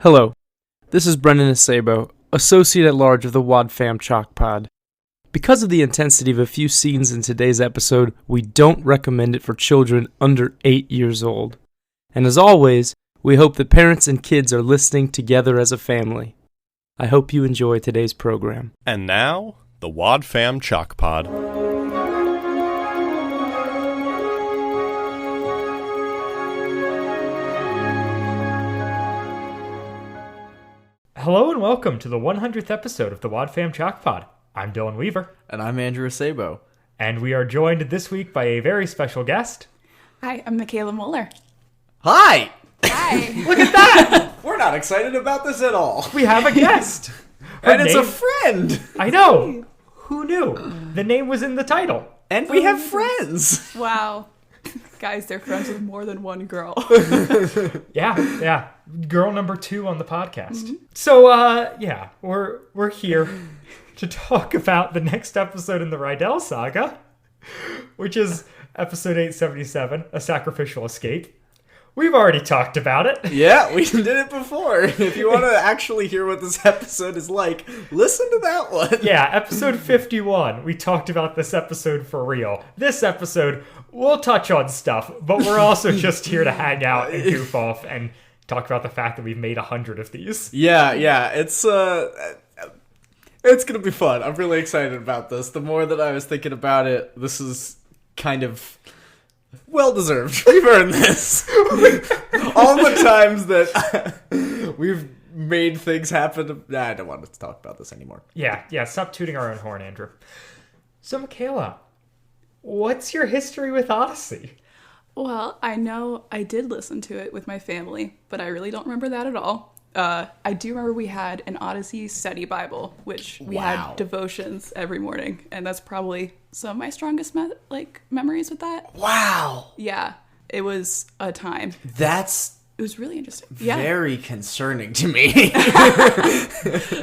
Hello, this is Brendan Acebo, Associate at Large of the Wad Fam Chalk Pod. Because of the intensity of a few scenes in today's episode, we don't recommend it for children under 8 years old. And as always, we hope that parents and kids are listening together as a family. I hope you enjoy today's program. And now, the Wad Fam Chalk Pod. Hello and welcome to the 100th episode of the Wad Fam Chalk Pod. I'm Dylan Weaver. And I'm Andrew Acebo. And we are joined this week by a very special guest. Hi, I'm Mikayla Moeller. Hi! Hi. Look at that! We're not excited about this at all. We have a guest! And it's a friend! I know! Who knew? The name was in the title. And we have friends! Wow. Guys, they're friends with more than one girl. Yeah. Girl number 2 on the podcast. Mm-hmm. So, we're here to talk about the next episode in the Rydell Saga, which is episode 877, A Sacrificial Escape. We've already talked about it. Yeah, we did it before. If you want to actually hear what this episode is like, listen to that one. Yeah, episode 51. We talked about this episode for real. This episode, we'll touch on stuff, but we're also just here to hang out and goof off and talk about the fact that we've made 100 of these. Yeah, it's gonna be fun. I'm really excited about this. The more that I was thinking about it, this is kind of well-deserved. We've earned this. All the times that we've made things happen. I don't want to talk about this anymore. Yeah, stop tooting our own horn, Andrew. So, Mikayla, what's your history with Odyssey? Well, I know I did listen to it with my family, but I really don't remember that at all. I do remember we had an Odyssey study Bible, which we had devotions every morning, and that's probably some of my strongest memories with that. Wow. Yeah, it was a time. It was really interesting. Yeah. Very concerning to me.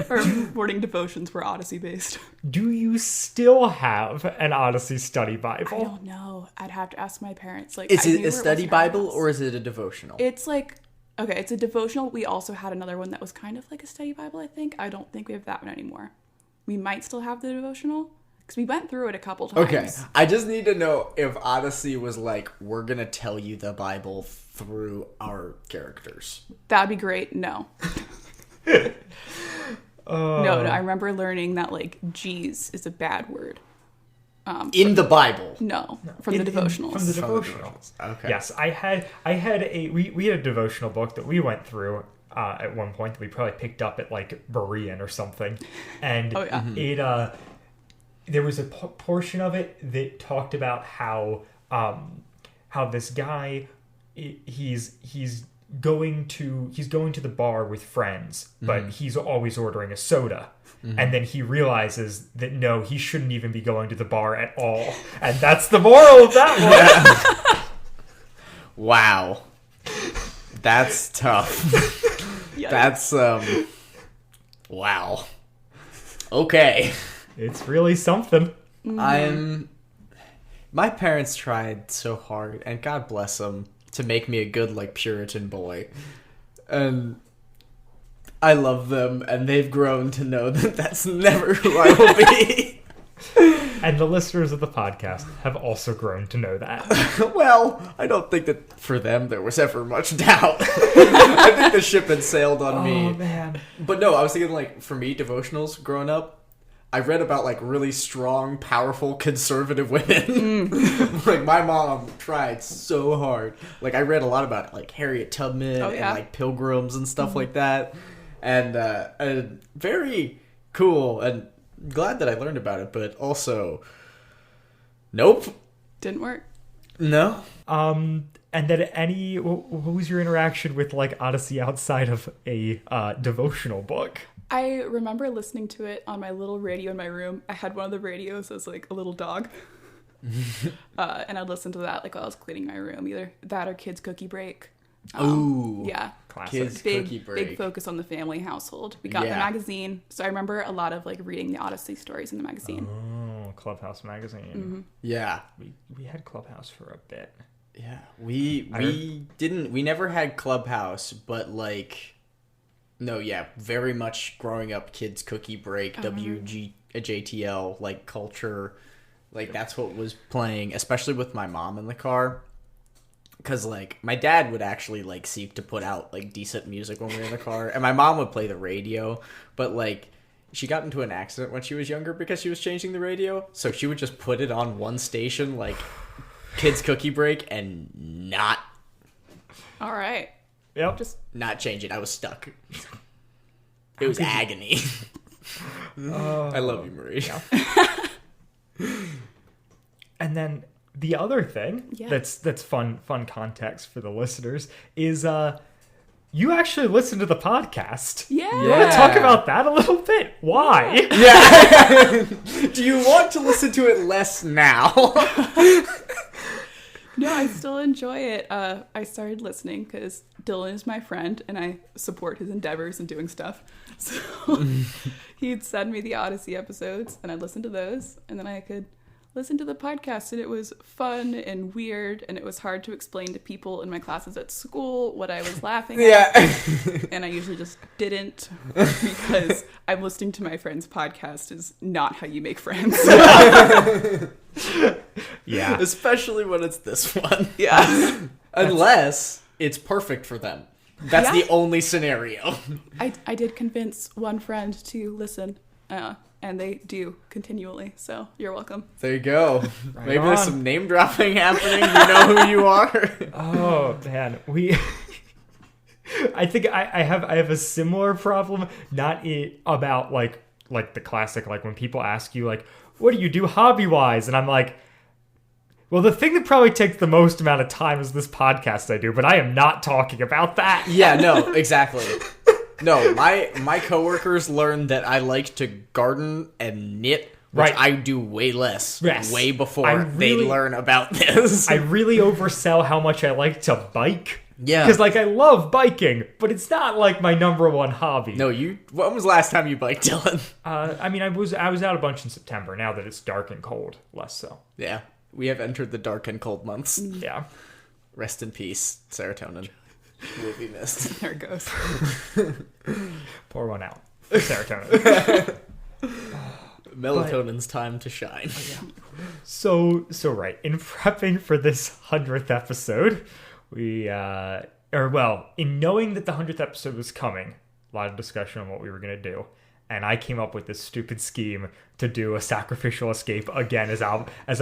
Our morning devotions were Odyssey based. Do you still have an Odyssey study Bible? I don't know. I'd have to ask my parents. Is it a study Bible or is it a devotional? It's it's a devotional. We also had another one that was kind of like a study Bible, I think. I don't think we have that one anymore. We might still have the devotional because we went through it a couple times. Okay. I just need to know if Odyssey was like, we're going to tell you the Bible through our characters. That'd be great. No. No, I remember learning that G's is a bad word. In the Bible? No, from the devotionals. From the devotionals. Okay. Yes, we had a devotional book that we went through at one point that we probably picked up at Berean or something, and it there was a portion of it that talked about how this guy he's going to the bar with friends, but he's always ordering a soda. Mm-hmm. And then he realizes that no, he shouldn't even be going to the bar at all. And that's the moral of that one. Wow. That's tough. That's, wow. Okay. It's really something. My parents tried so hard, and God bless them, to make me a good, Puritan boy. And I love them, and they've grown to know that that's never who I will be. And the listeners of the podcast have also grown to know that. Well, I don't think that for them there was ever much doubt. I think the ship had sailed on me. Oh, man. But no, I was thinking, for me, devotionals growing up, I read about, really strong, powerful, conservative women. My mom tried so hard. I read a lot about, Harriet Tubman and, pilgrims and stuff like that. And very cool, and glad that I learned about it, but also, nope. Didn't work. No. And then what was your interaction with, Odyssey outside of a devotional book? I remember listening to it on my little radio in my room. I had one of the radios as, a little dog. And I'd listen to that, while I was cleaning my room. Either that or Kids Cookie Break. Ooh. Yeah. Classic. Kids Cookie Break. Big focus on the family household. We got the magazine. So I remember a lot of, reading the Odyssey stories in the magazine. Oh, Clubhouse magazine. Mm-hmm. Yeah. We had Clubhouse for a bit. Yeah. We never had Clubhouse, but No, yeah, very much growing up, kids cookie break, WJTL, like culture, like that's what was playing, especially with my mom in the car. Because, like, my dad would actually, like, seek to put out, like, decent music when we were in the car. And my mom would play the radio. But, like, she got into an accident when she was younger because she was changing the radio. So she would just put it on one station, like, Kids Cookie Break, and not... All right. Yep. Just not change it. I was stuck. It was agony. I love you, Marie. Yeah. And then... the other thing that's fun context for the listeners is you actually listen to the podcast. Yeah. You want to talk about that a little bit? Why? Yeah. Do you want to listen to it less now? No, I still enjoy it. I started listening because Dylan is my friend and I support his endeavors and doing stuff. So he'd send me the Odyssey episodes and I'd listen to those and then I could listen to the podcast, and it was fun and weird, and it was hard to explain to people in my classes at school what I was laughing at. And I usually just didn't, because I'm listening to my friend's podcast is not how you make friends. Yeah. Especially when it's this one. Yeah. Unless it's perfect for them. That's the only scenario. I did convince one friend to listen, and they do continually, so you're welcome. There you go. Right Maybe on. there's some name dropping happening. You know who you are. Oh man, I think I have a similar problem. Not about like the classic, like when people ask you like, what do you do hobby wise, and I'm like, well, the thing that probably takes the most amount of time is this podcast I do, but I am not talking about that. Yeah, no, exactly. No, my coworkers learned that I like to garden and knit, which I do way less, way before they learn about this. I really oversell how much I like to bike. Yeah. Because, like, I love biking, but it's not, like, my number one hobby. No, when was the last time you biked, Dylan? I mean, I was out a bunch in September. Now that it's dark and cold, less so. Yeah, we have entered the dark and cold months. Yeah. Rest in peace, serotonin. Will be missed. There it goes. Pour one out. Serotonin. Melatonin's time to shine. So right. In prepping for this 100th episode, we, in knowing that the 100th episode was coming, a lot of discussion on what we were going to do. And I came up with this stupid scheme to do A Sacrificial Escape again as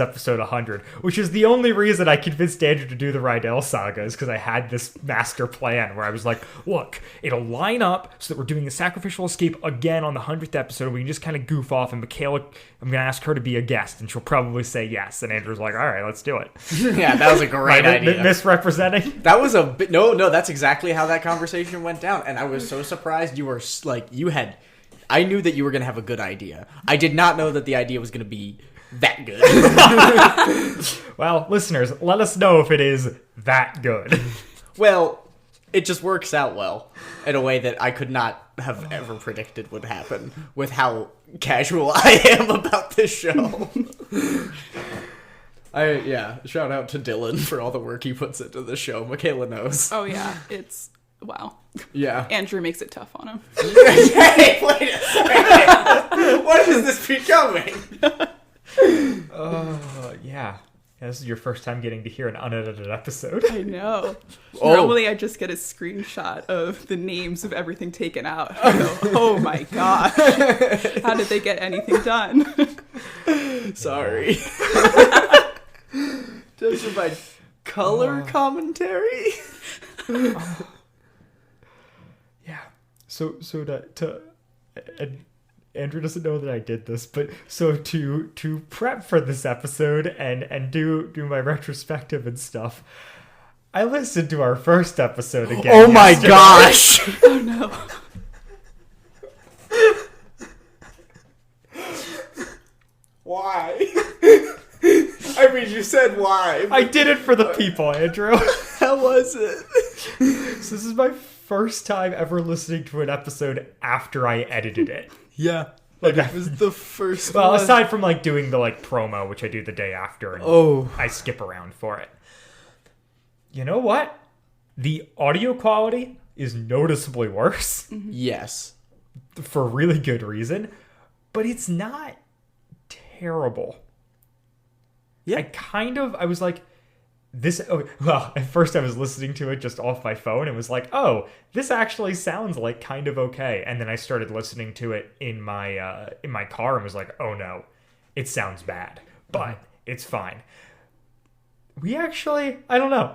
episode 100, which is the only reason I convinced Andrew to do the Rydell Saga, is because I had this master plan where I was like, look, it'll line up so that we're doing A Sacrificial Escape again on the 100th episode. We can just kind of goof off, and Mikayla, I'm going to ask her to be a guest, and she'll probably say yes. And Andrew's like, all right, let's do it. Yeah, that was a great idea. Misrepresenting? That was a bit... No, that's exactly how that conversation went down. And I was so surprised you were, like, I knew that you were going to have a good idea. I did not know that the idea was going to be that good. Well, listeners, let us know if it is that good. Well, it just works out well in a way that I could not have ever predicted would happen with how casual I am about this show. Shout out to Dylan for all the work he puts into the show. Mikayla knows. Oh yeah, it's... wow. Yeah. Andrew makes it tough on him. Hey, wait a second. What is this becoming? Yeah. This is your first time getting to hear an unedited episode. I know. Normally I just get a screenshot of the names of everything taken out. I go, oh my gosh. How did they get anything done? Sorry. Just my color commentary. Yeah. So Andrew doesn't know that I did this, but so to prep for this episode and do my retrospective and stuff, I listened to our first episode again. Oh my gosh! Oh no. Why? I mean, you said why. I did it for the people, Andrew. How was it? So this is my first time ever listening to an episode after I edited it. Yeah. Like, it was the first well, one. aside from like doing the like promo, which I do the day after, and I skip around for it. You know what? The audio quality is noticeably worse. Yes. For really good reason. But it's not terrible. Yeah. I was like, at first I was listening to it just off my phone and was like, oh, this actually sounds like kind of okay. And then I started listening to it in my car and was like, oh no, it sounds bad, but it's fine. I don't know.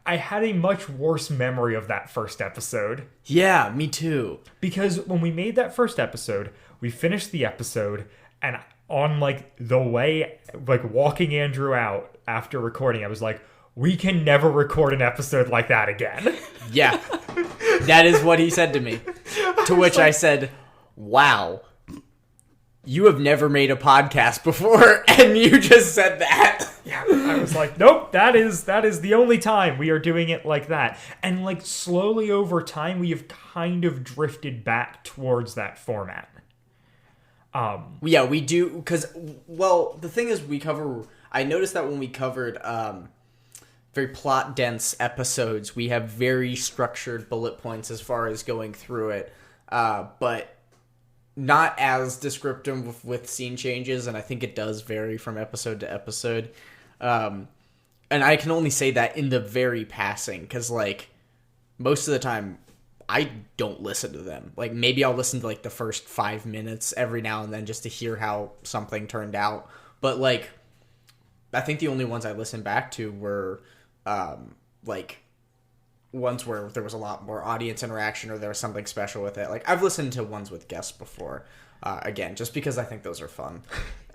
I had a much worse memory of that first episode. Yeah, me too. Because when we made that first episode, we finished the episode, and on the way, walking Andrew out after recording, I was like, we can never record an episode like that again. Yeah. That is what he said to me. To which I said, wow, you have never made a podcast before, and you just said that. Yeah, I was like, nope, that is the only time we are doing it like that. And slowly over time, we have kind of drifted back towards that format. Yeah, we do, because, the thing is, I noticed that when we covered very plot-dense episodes, we have very structured bullet points as far as going through it, but not as descriptive with scene changes, and I think it does vary from episode to episode. And I can only say that in the very passing, because, most of the time, I don't listen to them. Maybe I'll listen to, the first 5 minutes every now and then just to hear how something turned out. But, I think the only ones I listened back to were, ones where there was a lot more audience interaction or there was something special with it. I've listened to ones with guests before, again, just because I think those are fun.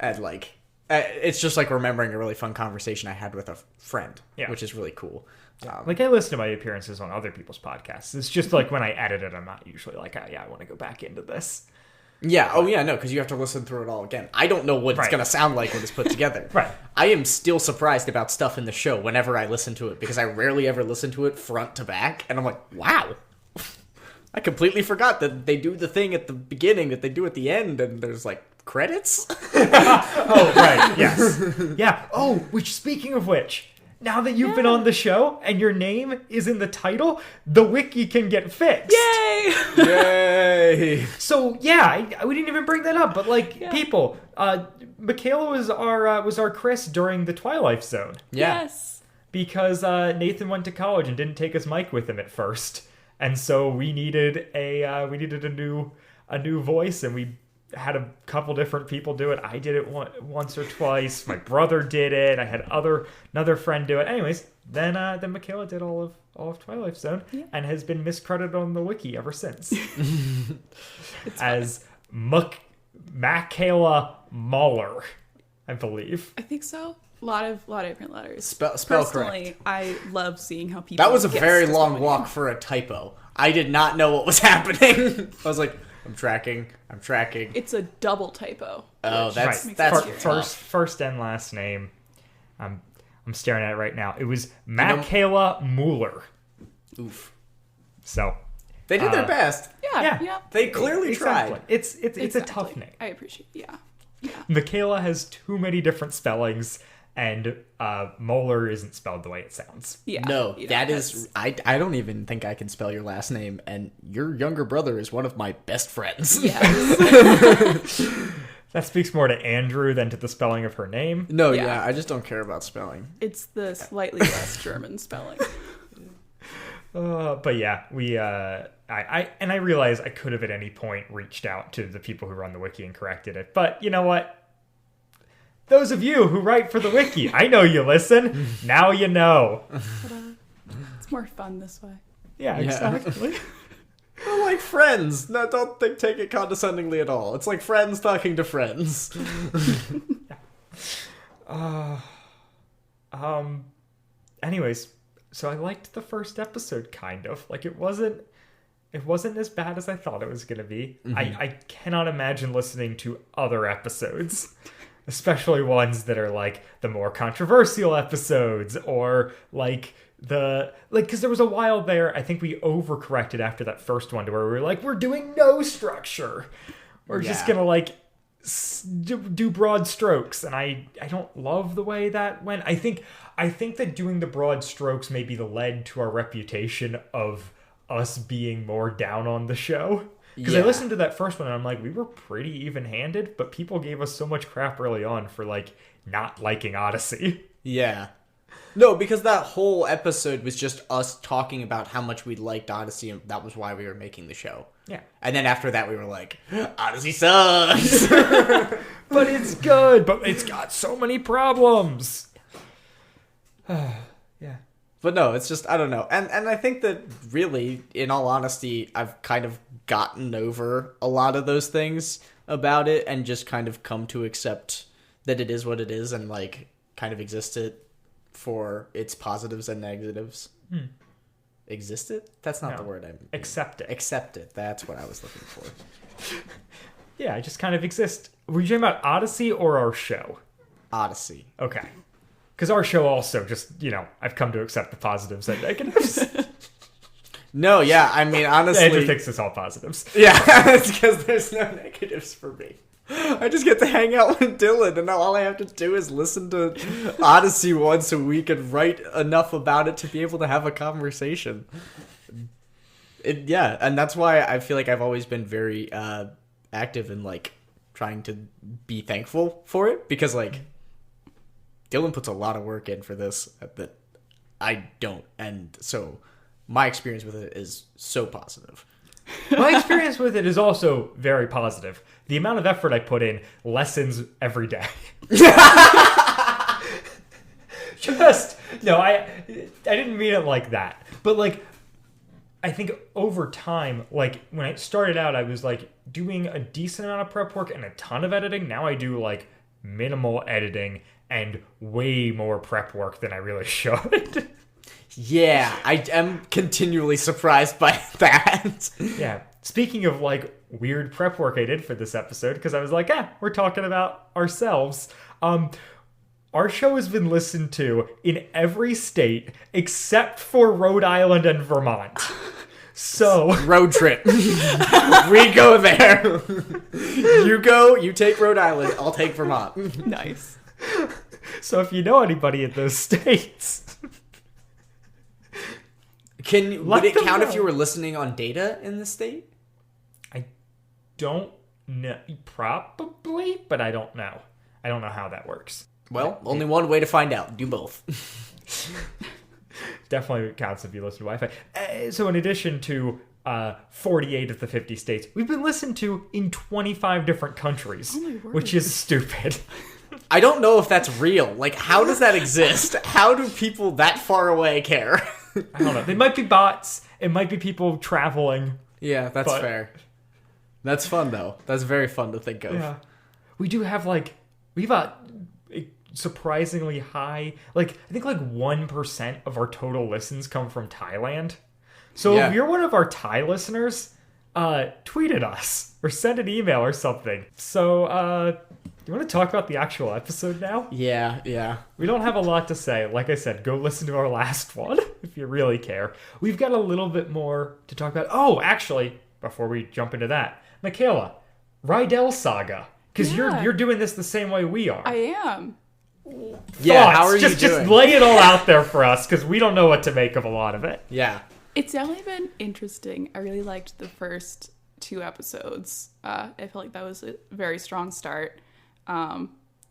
And, it's just remembering a really fun conversation I had with a friend, which is really cool. I listen to my appearances on other people's podcasts. It's just when I edit it, I'm not usually I want to go back into this. Yeah. Oh, yeah. No, because you have to listen through it all again. I don't know what it's going to sound like when it's put together. Right. I am still surprised about stuff in the show whenever I listen to it, because I rarely ever listen to it front to back, and I'm like, wow. I completely forgot that they do the thing at the beginning that they do at the end, and there's credits. Oh, right. Yes. Yeah. Oh, speaking of which, now that you've been on the show and your name is in the title, the wiki can get fixed. Yay! Yay! So yeah, we didn't even bring that up, but people, Mikayla was our Chris during the Twilight Zone. Yeah. Yes. Because Nathan went to college and didn't take his mic with him at first, and so we needed a new voice, and we had a couple different people do it. I did it once or twice. My brother did it. I had another friend do it. Anyways, then Mikayla did all of Twilight Zone and has been miscredited on the wiki ever since as Mikayla Moeller, I believe. I think so. A lot of different letters. Spell Personally, correct. I love seeing how people. That was a guess very this long one. walk for a typo. I did not know what was happening. I was like, I'm tracking. It's a double typo. Oh, that's first and last name. I'm staring at it right now. It was Mikayla Moeller. Oof. So they did their best. Yeah. They clearly tried. It's a tough name. I appreciate. Yeah. Mikayla has too many different spellings, and Moeller isn't spelled the way it sounds. Yeah. No, is. I don't even think I can spell your last name, and your younger brother is one of my best friends. Yes. That speaks more to Andrew than to the spelling of her name. No, yeah, I just don't care about spelling. It's the slightly less German spelling. But yeah, I realize I could have at any point reached out to the people who run the wiki and corrected it. But you know what? Those of you who write for the wiki, I know you listen. Now you know. It's more fun this way. Yeah, exactly. We're like friends. No, don't take it condescendingly at all. It's like friends talking to friends. Anyways, so I liked the first episode, kind of. It wasn't as bad as I thought it was going to be. Mm-hmm. I cannot imagine listening to other episodes, especially ones that are the more controversial episodes, or because there was a while there, I think we overcorrected after that first one to where we were we're doing no structure. We're just going to do broad strokes, and I don't love the way that went. I think that doing the broad strokes maybe led to our reputation of us being more down on the show. Because I listened to that first one and I'm like, we were pretty even-handed, but people gave us so much crap early on for, like, not liking Odyssey. Yeah. No, because that whole episode was just us talking about how much we liked Odyssey, and that was why we were making the show. Yeah. And then after that, we were like, Odyssey sucks! But it's good, but it's got so many problems. Yeah. But no, it's just, I don't know. And I think that really, in all honesty, I've kind of gotten over a lot of those things about it and just kind of come to accept that it is what it is and, like, kind of exist it for its positives and negatives. Exist it? That's not the word I'm... Accept it. Accept it. That's what I was looking for. Yeah, I just kind of exist. Were you talking about Odyssey or our show? Odyssey. Okay. Because our show also just, I've come to accept the positives and negatives. No, yeah, I mean, honestly... Andrew thinks it's all positives. Yeah, it's because there's no negatives for me. I just get to hang out with Dylan, and all I have to do is listen to Odyssey once a week and write enough about it to be able to have a conversation. Yeah, and that's why I feel like I've always been very active in, like, trying to be thankful for it, because, like, Dylan puts a lot of work in for this that I don't, and so my experience with it is so positive. My experience with it is also very positive. The amount of effort I put in lessens every day. I didn't mean it like that. But, like, I think over time, like, when I started out, I was, like, doing a decent amount of prep work and a ton of editing. Now I do, like, minimal editing and way more prep work than I really should. Yeah, I am continually surprised by that. Yeah. Speaking of, like, weird prep work I did for this episode, because I was like, we're talking about ourselves. Our show has been listened to in every state except for Rhode Island and Vermont. So... Road trip. We go there. You take Rhode Island, I'll take Vermont. Nice. So if you know anybody in those states... Would it count if you were listening on data in the state? I don't know. Probably, but I don't know. I don't know how that works. Well, only one way to find out. Do both. Definitely counts if you listen to Wi-Fi. So in addition to 48 of the 50 states, we've been listened to in 25 different countries, which is stupid. I don't know if that's real. Like, how does that exist? How do people that far away care? I don't know. They might be bots. It might be people traveling. Yeah, that's fair. That's fun, though. That's very fun to think of. Yeah. We do have, like, we've got surprisingly high, like, I think, like, 1% of our total listens come from Thailand. So if you're one of our Thai listeners, tweet at us or send an email or something. So, you want to talk about the actual episode now? Yeah. We don't have a lot to say. Like I said, go listen to our last one if you really care. We've got a little bit more to talk about. Oh, actually, before we jump into that, Mikayla, Rydell Saga, because you're doing this the same way we are. I am. Yeah, Thoughts? how are you doing? Just lay it all out there for us, because we don't know what to make of a lot of it. Yeah. It's definitely been interesting. I really liked the first 2 episodes. I feel like that was a very strong start.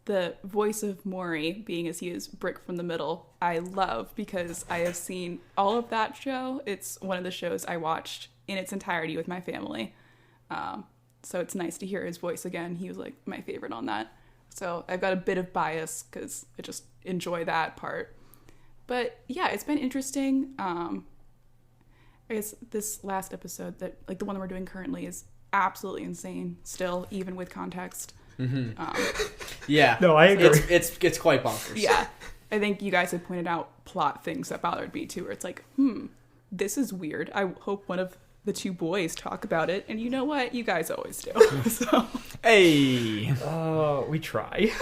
The voice of Maury, being as he is Brick from the Middle, I love because I have seen all of that show. It's one of the shows I watched in its entirety with my family. So it's nice to hear his voice again. He was like my favorite on that. So I've got a bit of bias because I just enjoy that part. But yeah, it's been interesting. I guess this last episode, that like the one that we're doing currently, is absolutely insane still, even with context. Mm-hmm. Yeah. No, I agree. It's quite bonkers. Yeah. I think you guys had pointed out plot things that bothered me too, where it's like, this is weird. I hope one of the 2 boys talk about it. And you know what? You guys always do. So. Hey. We try.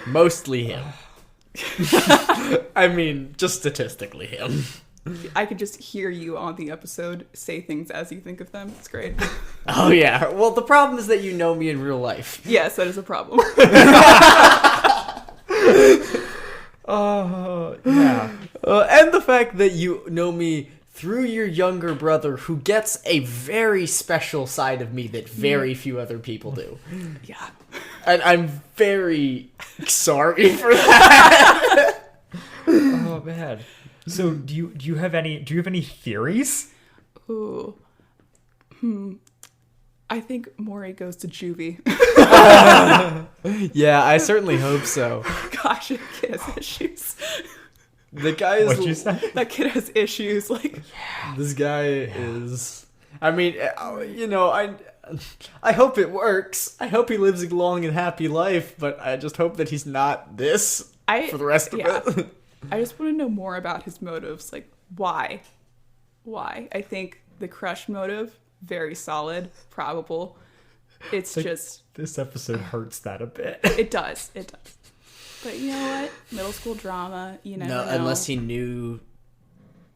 Mostly him. I mean, just statistically him. I could just hear you on the episode say things as you think of them. It's great. Oh, yeah. Well, the problem is that you know me in real life. Yes, that is a problem. Yeah. And the fact that you know me through your younger brother, who gets a very special side of me that very few other people do. Yeah. And I'm very sorry for that. Oh man. So do you have any theories? Ooh. I think Maury goes to juvie. Yeah, I certainly hope so. Gosh, that kid has issues. The guy is... What'd you say? That kid has issues. Like, This guy is... I mean, you know, I hope it works. I hope he lives a long and happy life, but I just hope that he's not this for the rest of it. I just want to know more about his motives. Like, why? Why? I think the crush motive, very solid, probable. It's just... This episode hurts that a bit. It does. It does. But you know what? Middle school drama, you never know. Unless he knew...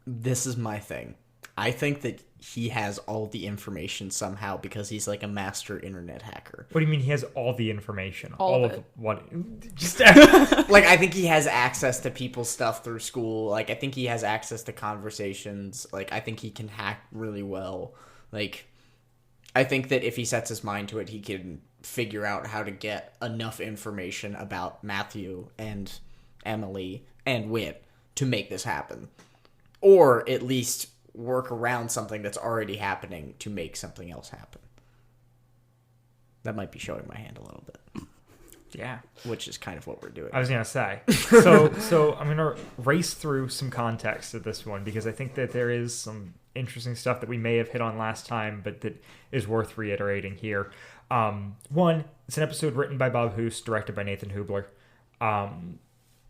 This is my thing. I think that he has all the information somehow because he's like a master internet hacker. What do you mean he has all the information? All of it. What? Just Like, I think he has access to people's stuff through school. Like, I think he has access to conversations. Like, I think he can hack really well. Like, I think that if he sets his mind to it, he can figure out how to get enough information about Matthew and Emily and Whit to make this happen. Or at least work around something that's already happening to make something else happen. That might be showing my hand a little bit. yeah. Which is kind of what we're doing. I was gonna say. So I'm gonna race through some context of this one because I think that there is some interesting stuff that we may have hit on last time, but that is worth reiterating here. One, it's an episode written by Bob Hoose, directed by Nathan Hubler.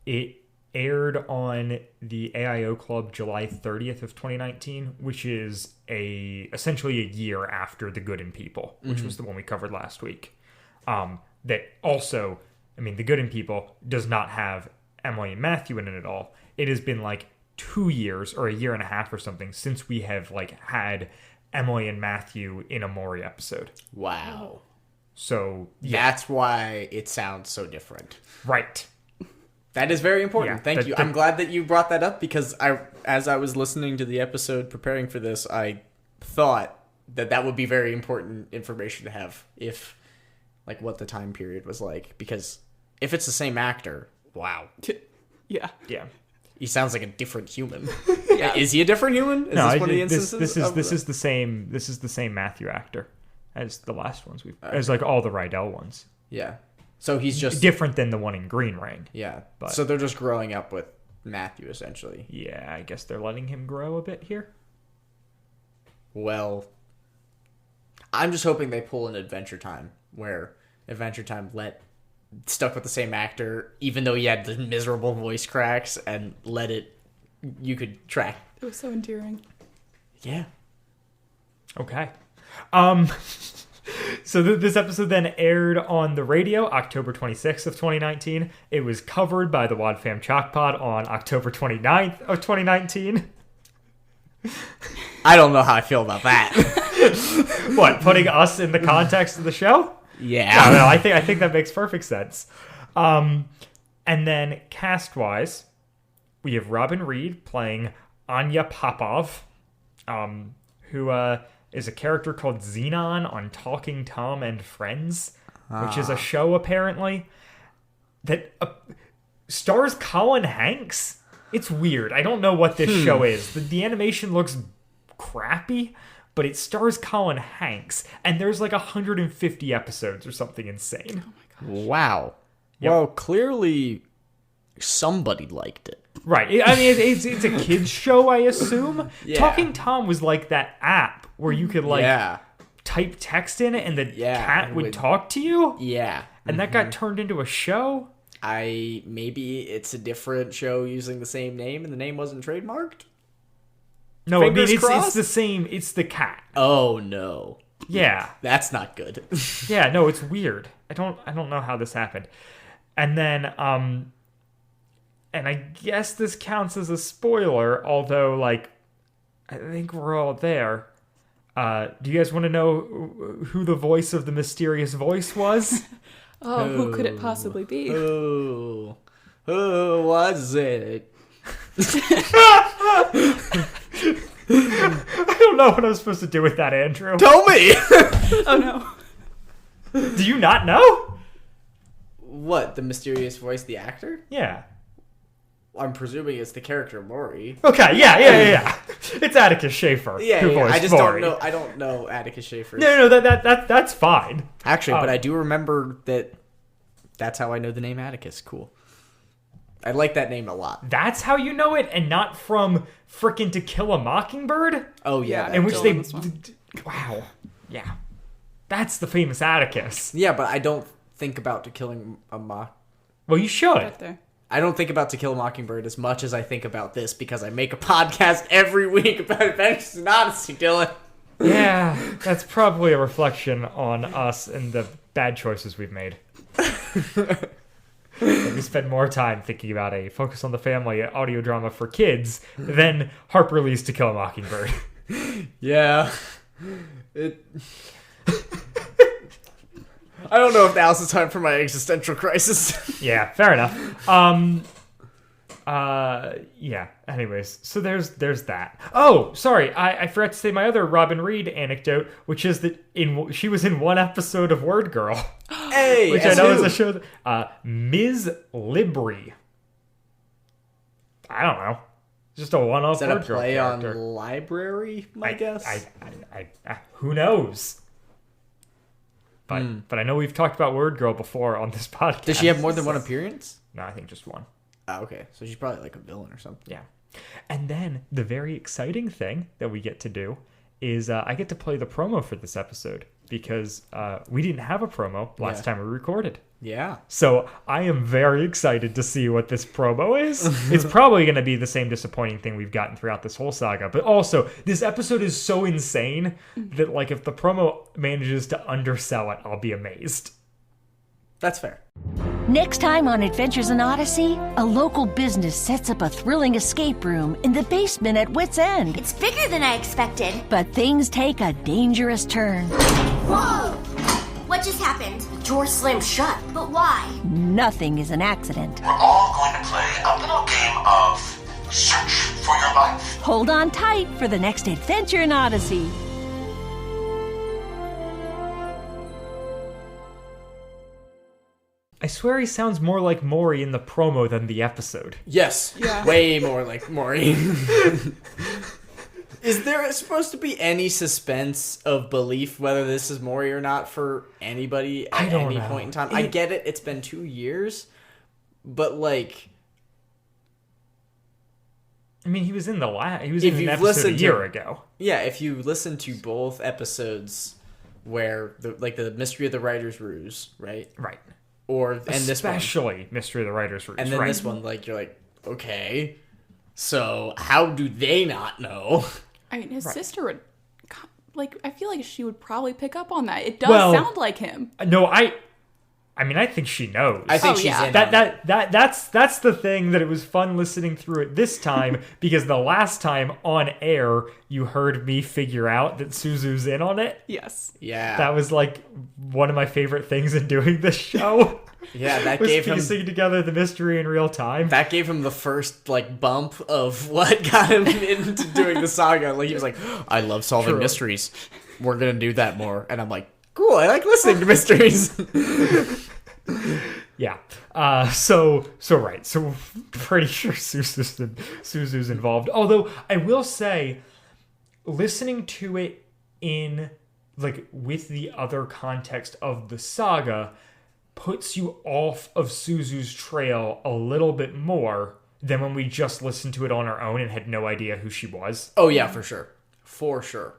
It aired on the AIO Club July 30th of 2019, which is essentially a year after The Good in People, which was the one we covered last week. That also, I mean, The Good in People does not have Emily and Matthew in it at all. It has been like 2 years or a year and a half or something since we have like had Emily and Matthew in a Maury episode. Wow. So yeah. That's why it sounds so different. Right. That is very important. Yeah, Thank you. I'm glad that you brought that up because as I was listening to the episode preparing for this, I thought that would be very important information to have if, like, what the time period was like. Because if it's the same actor, wow. Yeah. Yeah. He sounds like a different human. Yeah. Is he a different human? Is this one of the this instances? is the same Matthew actor as the last ones as like all the Rydell ones. Yeah. So he's just different than the one in Green Ring. Yeah. But, so they're just growing up with Matthew essentially. Yeah, I guess they're letting him grow a bit here. Well, I'm just hoping they pull an Adventure Time where Adventure Time stuck with the same actor even though he had the miserable voice cracks and you could track. It was so endearing. Yeah. Okay. So this episode then aired on the radio October 26th of 2019. It was covered by the Wad Fam Chalk Pod on October 29th of 2019. I don't know how I feel about that. What, putting us in the context of the show? Yeah. No, I think that makes perfect sense. And then cast-wise, we have Robin Reed playing Anya Popov, who is a character called Xenon on Talking Tom and Friends, which is a show, apparently, that stars Colin Hanks. It's weird. I don't know what this show is. The animation looks crappy, but it stars Colin Hanks, and there's like 150 episodes or something insane. Oh my gosh. Wow. Yep. Well, clearly somebody liked it. Right. I mean, it's a kid's show, I assume. Yeah. Talking Tom was like that app where you could type text in it and the cat would talk to you. Yeah. And that got turned into a show. Maybe it's a different show using the same name and the name wasn't trademarked? No, I mean, Fingers it's crossed? the same. It's the cat. Oh no. Yeah. That's not good. Yeah, no, it's weird. I don't know how this happened. And then and I guess this counts as a spoiler, although like I think we're all there. Do you guys want to know who the voice of the mysterious voice was? Oh, who could it possibly be? Who was it? I don't know what I'm supposed to do with that, Andrew. Tell me! Oh no. Do you not know? What, the mysterious voice, the actor? Yeah. I'm presuming it's the character Maury. Okay, yeah. It's Atticus Schaefer. Yeah, who voiced I just Maury. don't know. I don't know Atticus Schaefer. No, that's fine. Actually, but I do remember that. That's how I know the name Atticus. Cool. I like that name a lot. That's how you know it, and not from frickin' To Kill a Mockingbird? Oh yeah, Yeah, In which they... Dylan Wow. Yeah. That's the famous Atticus. yeah, but I don't think about To Kill a Mock. Well, you should. Right there. I don't think about To Kill a Mockingbird as much as I think about this because I make a podcast every week about Adventures in Odyssey, Dylan. Yeah, that's probably a reflection on us and the bad choices we've made. We spend more time thinking about a Focus on the Family audio drama for kids than Harper Lee's To Kill a Mockingbird. Yeah. I don't know if now's the time for my existential crisis. Yeah, fair enough. Yeah. Anyways, so there's that. Oh, sorry, I forgot to say my other Robin Reed anecdote, which is that she was in one episode of Word Girl. Hey, Which I know is a show that, Ms. Libri. I don't know. Just a one-off Is that a Word Girl play character. on library, I guess? I who knows? But I know we've talked about Word Girl before on this podcast. Does she have more than one appearance? No, I think just one. Oh, okay. So she's probably like a villain or something. Yeah. And then the very exciting thing that we get to do is I get to play the promo for this episode because we didn't have a promo last time we recorded. Yeah. So I am very excited to see what this promo is. It's probably going to be the same disappointing thing we've gotten throughout this whole saga. But also, this episode is so insane that, like, if the promo manages to undersell it, I'll be amazed. That's fair. Next time on Adventures in Odyssey, a local business sets up a thrilling escape room in the basement at Wit's End. It's bigger than I expected. But things take a dangerous turn. Whoa! What just happened? The door slammed shut. But why? Nothing is an accident. We're all going to play a little game of search for your life. Hold on tight for the next adventure in Odyssey. I swear he sounds more like Maury in the promo than the episode. Yes. Yeah. Way more like Maury. Is there supposed to be any suspense of belief whether this is Maury or not for anybody at any point in time? I get it. It's been 2 years. But, like... I mean, he was in he was in an you've episode a listened year to- ago. Yeah, if you listen to both episodes where, the Mystery of the Writer's Ruse, right? Right. And this one. Especially Mystery of the Writer's Ruse. And then right. this one, like, you're like, okay, so how do they not know? I mean, his sister would, like, I feel like she would probably pick up on that. It does sound like him. No, I mean, I think she knows. I think she's yeah. in on it. That's the thing that it was fun listening through it this time because the last time on air you heard me figure out that Suzu's in on it. Yes. Yeah. That was like one of my favorite things in doing this show. Yeah, that was gave him piecing together the mystery in real time. that gave him the first like bump of what got him into doing the saga. Like he was like, I love solving True. mysteries. We're gonna do that more. And I'm like, cool, I like listening to mysteries. Yeah. So right. So pretty sure Suzu's involved. Although I will say, listening to it in like with the other context of the saga puts you off of Suzu's trail a little bit more than when we just listened to it on our own and had no idea who she was. Oh yeah, for sure. For sure.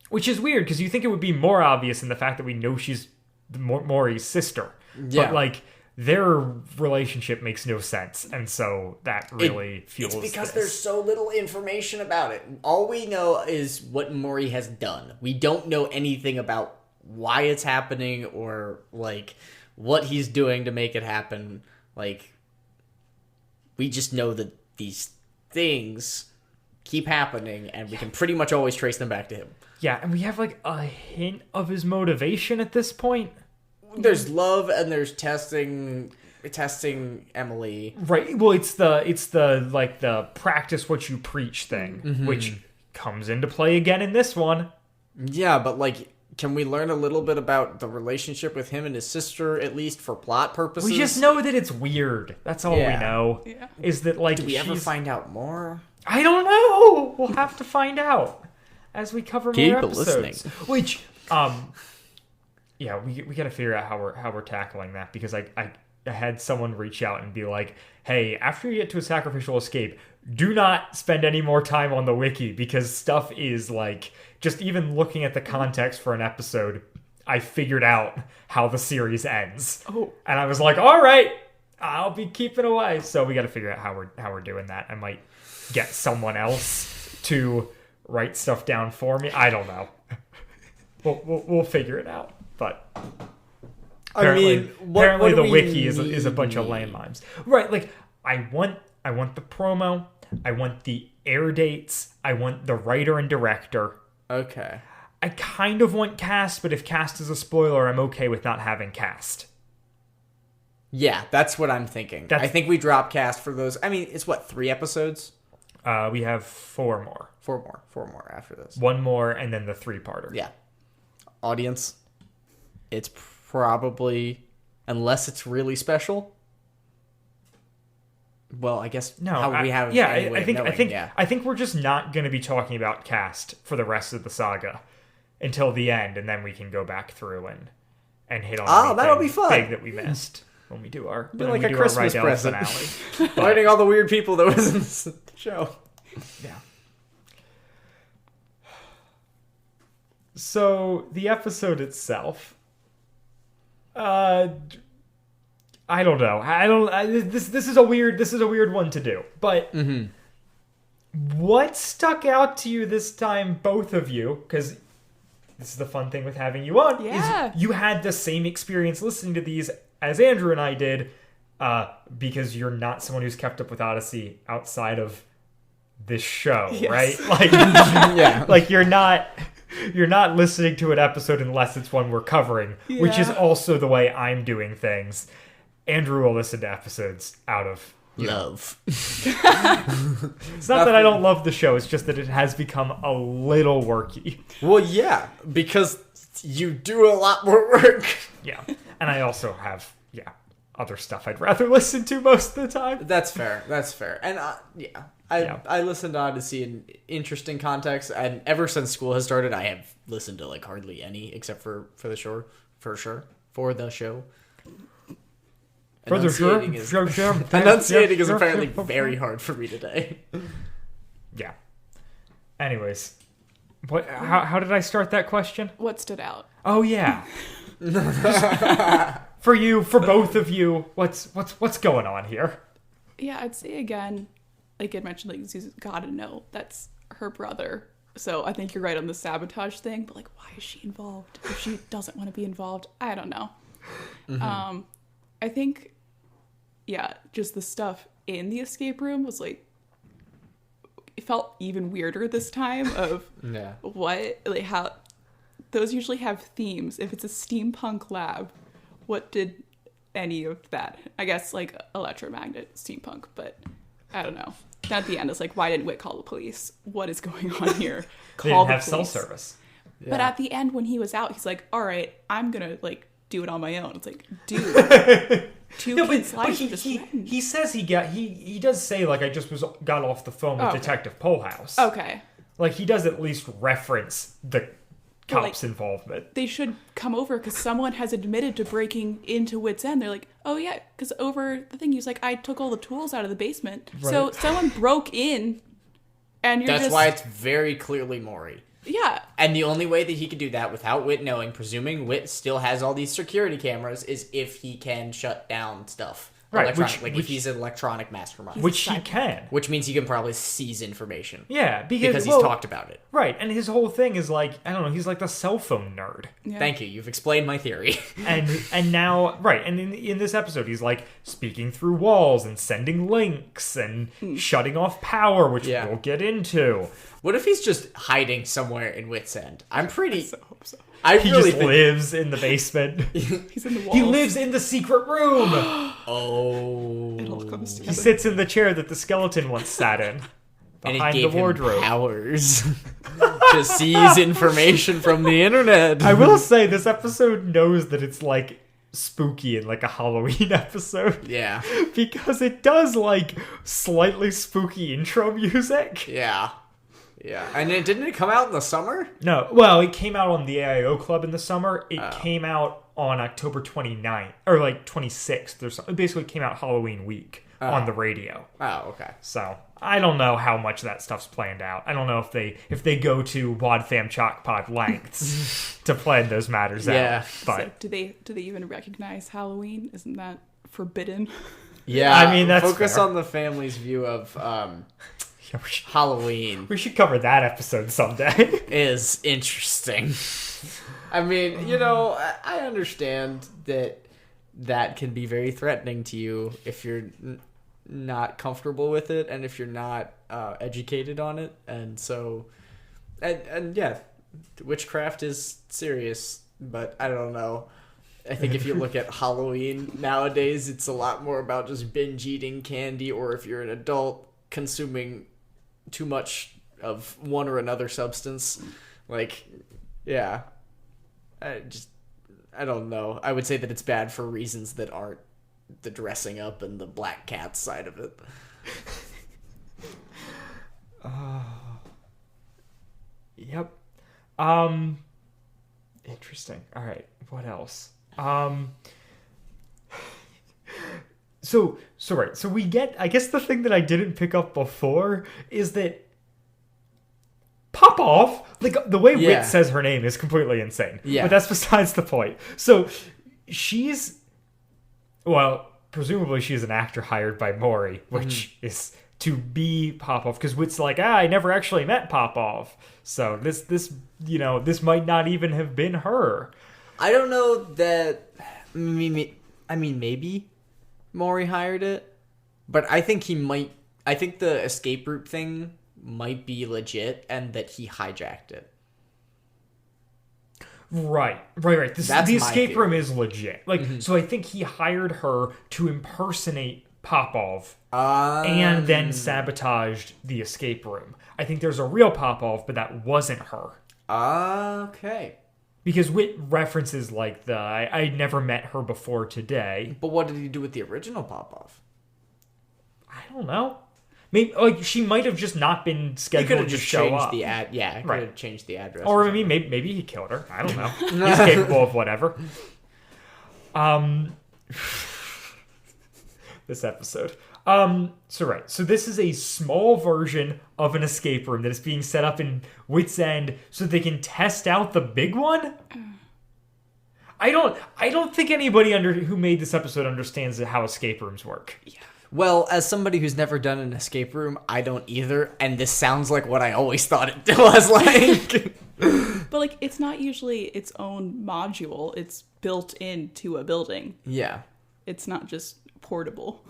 Which is weird because you think it would be more obvious in the fact that we know she's Maury's sister. Yeah. But like their relationship makes no sense, and so that really fuels. It's because this. there's so little information about it. All we know is what Maury has done. We don't know anything about why it's happening or like what he's doing to make it happen. Like we just know that these things keep happening and we can pretty much always trace them back to him. Yeah, and we have like a hint of his motivation at this point. There's love and there's testing Emily. Right. Well, it's the like the practice what you preach thing, which comes into play again in this one. Yeah, but like, can we learn a little bit about the relationship with him and his sister, at least for plot purposes? We just know that it's weird. That's all we know. Yeah. Is that like Do we ever find out more? I don't know. We'll have to find out as we cover more episodes. Listening. Which, yeah, we got to figure out how we're tackling that, because I had someone reach out and be like, hey, after you get to A Sacrificial Escape, do not spend any more time on the wiki, because stuff is like, just even looking at the context for an episode, I figured out how the series ends. Oh. And I was like, all right, I'll be keeping away. So we got to figure out how we're doing that. I might get someone else to write stuff down for me. I don't know. We'll figure it out. But apparently the wiki is a bunch of landmines. Right, like I want the promo, I want the air dates, I want the writer and director. Okay. I kind of want cast, but if cast is a spoiler, I'm okay with not having cast. Yeah, that's what I'm thinking. I think we drop cast for those. I mean, it's what, 3 episodes? We have 4 more. 4 more after this. 1 more, and then the 3-parter. Yeah. Audience, it's probably, unless it's really special. Well, I guess no. How would we have? Yeah, any way I think of knowing? I think yeah. I think we're just not going to be talking about cast for the rest of the saga until the end, and then we can go back through and hit on. Oh, that'll be fun. Big that we missed when we do our like a Christmas Rydell present. finale. Finding all the weird people that was in this show. Yeah. So the episode itself, I don't know. This is a weird one to do. But what stuck out to you this time, both of you? Because this is the fun thing with having you on. Yeah. Is you had the same experience listening to these as Andrew and I did, because you're not someone who's kept up with Odyssey outside of this show, right? Like, Yeah. like you're not listening to an episode unless it's one we're covering, which is also the way I'm doing things. Andrew will listen to episodes out of love. It's not that I don't love the show, it's just that it has become a little worky. Well, yeah, because you do a lot more work. Yeah. And I also have, other stuff I'd rather listen to most of the time. That's fair. And I listened to Odyssey in interesting context, and ever since school has started, I have listened to like hardly any, except for the show. Enunciating is apparently very hard for me today. Yeah. Anyways, how did I start that question? What stood out? Oh yeah. For both of you, what's going on here? Yeah, I'd say again, like I mentioned, like Susan's gotta know that's her brother. So I think you're right on the sabotage thing, but like, why is she involved? If she doesn't want to be involved, I don't know. I think, just the stuff in the escape room was like, it felt even weirder this time of how those usually have themes. If it's a steampunk lab, what did any of that? I guess like electromagnet steampunk, but I don't know. Then at the end, it's like, why didn't Whit call the police? What is going on here? They didn't have cell service. But at the end, when he was out, he's like, all right, I'm going to like do it on my own. It's like, dude, kids' lives are just threatened. He says he does say, like, I just got off the phone with Detective Polehouse. Okay. Like, he does at least reference the cops' involvement. They should come over because someone has admitted to breaking into Wit's End. They're like, oh yeah, because over the thing, he was like, I took all the tools out of the basement. Right. So someone broke in, and That's why it's very clearly Maury. Yeah. And the only way that he could do that without Whit knowing, presuming Whit still has all these security cameras, is if he can shut down stuff. Right. If he's an electronic mastermind. Which he can. Which means he can probably seize information. Yeah, because he's talked about it. Right, and his whole thing is like, I don't know, he's like the cell phone nerd. Yeah. Thank you, you've explained my theory. and now, right, and in this episode, he's like speaking through walls and sending links and shutting off power, which we'll get into. What if he's just hiding somewhere in Wit's End? I hope so. He really lives in the basement. He's in the walls. He lives in the secret room. Oh. It all comes He together. sits in the chair that the skeleton once sat in. behind the wardrobe. Him powers to seize information from the internet. I will say this episode knows that it's like spooky and like a Halloween episode. Yeah. Because it does like slightly spooky intro music. Yeah. Yeah. And didn't it come out in the summer? No. Well, it came out on the AIO Club in the summer. It came out on October 29th or like 26th. It basically came out Halloween week on the radio. Oh, okay. So I don't know how much that stuff's planned out. I don't know if they go to Wad Fam Chalk Pod lengths to plan those matters out. But so do they even recognize Halloween? Isn't that forbidden? Yeah, I mean that's focus fair. on the family's view of Halloween. We should cover that episode someday. Is interesting. I mean, I understand that can be very threatening to you if you're not comfortable with it and if you're not educated on it, and so and yeah, witchcraft is serious, but I don't know. I think if you look at Halloween nowadays, it's a lot more about just binge eating candy, or if you're an adult, consuming too much of one or another substance. Like, yeah, I don't know. I would say that it's bad for reasons that aren't the dressing up and the black cat side of it. Yep. Interesting. All right. What else? So we get, I guess the thing that I didn't pick up before is that Popoff, like the way Wit says her name is completely insane. Yeah. But that's besides the point. So presumably she's an actor hired by Maury, which is to be Popoff, because Wit's like, I never actually met Popoff. So this might not even have been her. I don't know that. I mean, maybe Maury hired it, but I think he might. I think the escape route thing might be legit, and that he hijacked it. Right. The escape room is legit. Like, so I think he hired her to impersonate Popov and then sabotaged the escape room. I think there's a real Popov, but that wasn't her. Okay. Because Wit references like I never met her before today. But what did he do with the original Popov? I don't know. Maybe she might have just not been scheduled to show up. Could have changed the address. Or I mean, maybe he killed her. I don't know. He's capable of whatever. This episode. So this is a small version of an escape room that is being set up in Wit's End so they can test out the big one. I don't think anybody who made this episode understands how escape rooms work. Yeah. Well, as somebody who's never done an escape room, I don't either, and this sounds like what I always thought it was like. But like, it's not usually its own module. It's built into a building. Yeah. It's not just portable.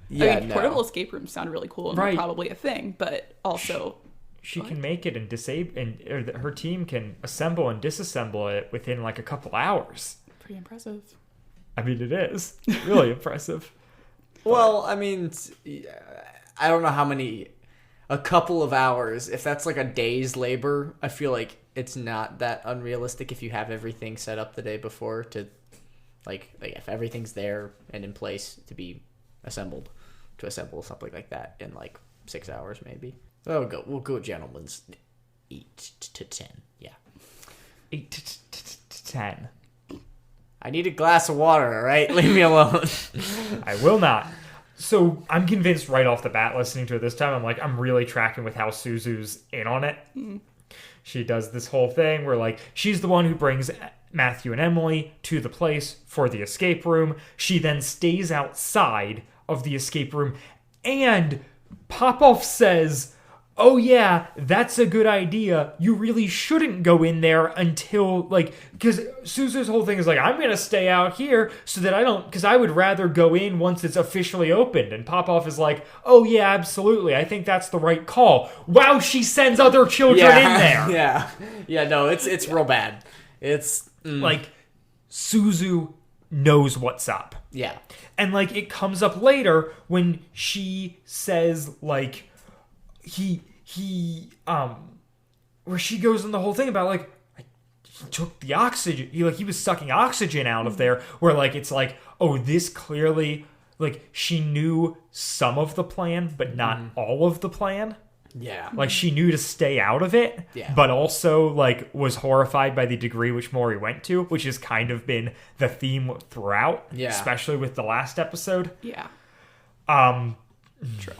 Yeah, I mean, portable escape rooms sound really cool and they're probably a thing, but also she can make it and disable, and her team can assemble and disassemble it within like a couple hours. Pretty impressive. I mean, it is really impressive. Well, I mean, I don't know how many, a couple of hours. If that's like a day's labor, I feel like it's not that unrealistic if you have everything set up the day before to, like if everything's there and in place to be assembled, to assemble something like that in like 6 hours maybe. We'll go gentlemen's 8 to 10. Yeah. 8 to 10. I need a glass of water, all right? Leave me alone. I will not. So I'm convinced right off the bat listening to it this time, I'm really tracking with how Suzu's in on it. She does this whole thing where like she's the one who brings Matthew and Emily to the place for the escape room. She then stays outside of the escape room, and Popoff says, oh yeah, that's a good idea. You really shouldn't go in there until, because Suzu's whole thing is I'm going to stay out here so that because I would rather go in once it's officially opened. And Popoff is like, oh yeah, absolutely. I think that's the right call. Wow, she sends other children in there. Yeah. Yeah, no, it's real bad. It's Suzu knows what's up. Yeah. And it comes up later when she says where she goes in the whole thing about like he took the oxygen, he was sucking oxygen out of there, where like it's like, oh, this clearly, like, she knew some of the plan but not all of the plan. Yeah. Like, she knew to stay out of it, but also, like, was horrified by the degree which Maury went to, which has kind of been the theme throughout, especially with the last episode. Yeah. True.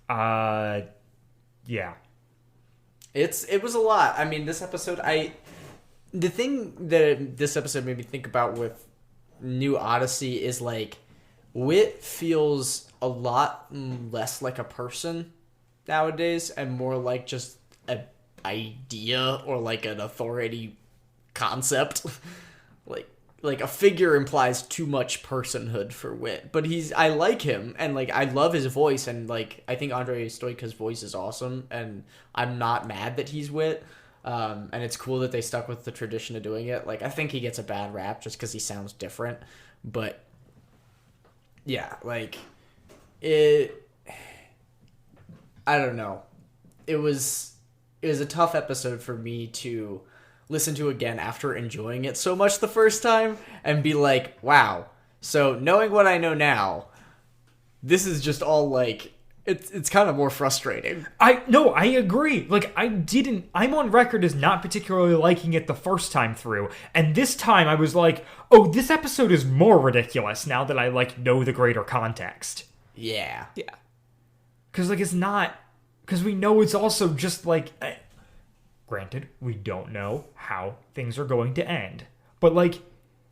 Yeah. It was a lot. I mean, this episode, the thing that this episode made me think about with New Odyssey is, like, Wit feels a lot less like a person nowadays and more like just an idea or like an authority concept. like a figure implies too much personhood for Wit, but I like him, and like I love his voice, and like I think Andrei Stoica's voice is awesome, and I'm not mad that he's Wit. And it's cool that they stuck with the tradition of doing it. Like, I think he gets a bad rap just because he sounds different, but yeah, like I don't know. It was a tough episode for me to listen to again after enjoying it so much the first time and be like, wow. So knowing what I know now, this is just all like, it's kind of more frustrating. I agree. Like, I'm on record as not particularly liking it the first time through. And this time I was like, oh, this episode is more ridiculous now that I like know the greater context. Yeah. Yeah. Because, like, it's not... Because we know it's also just, like... Granted, we don't know how things are going to end. But, like,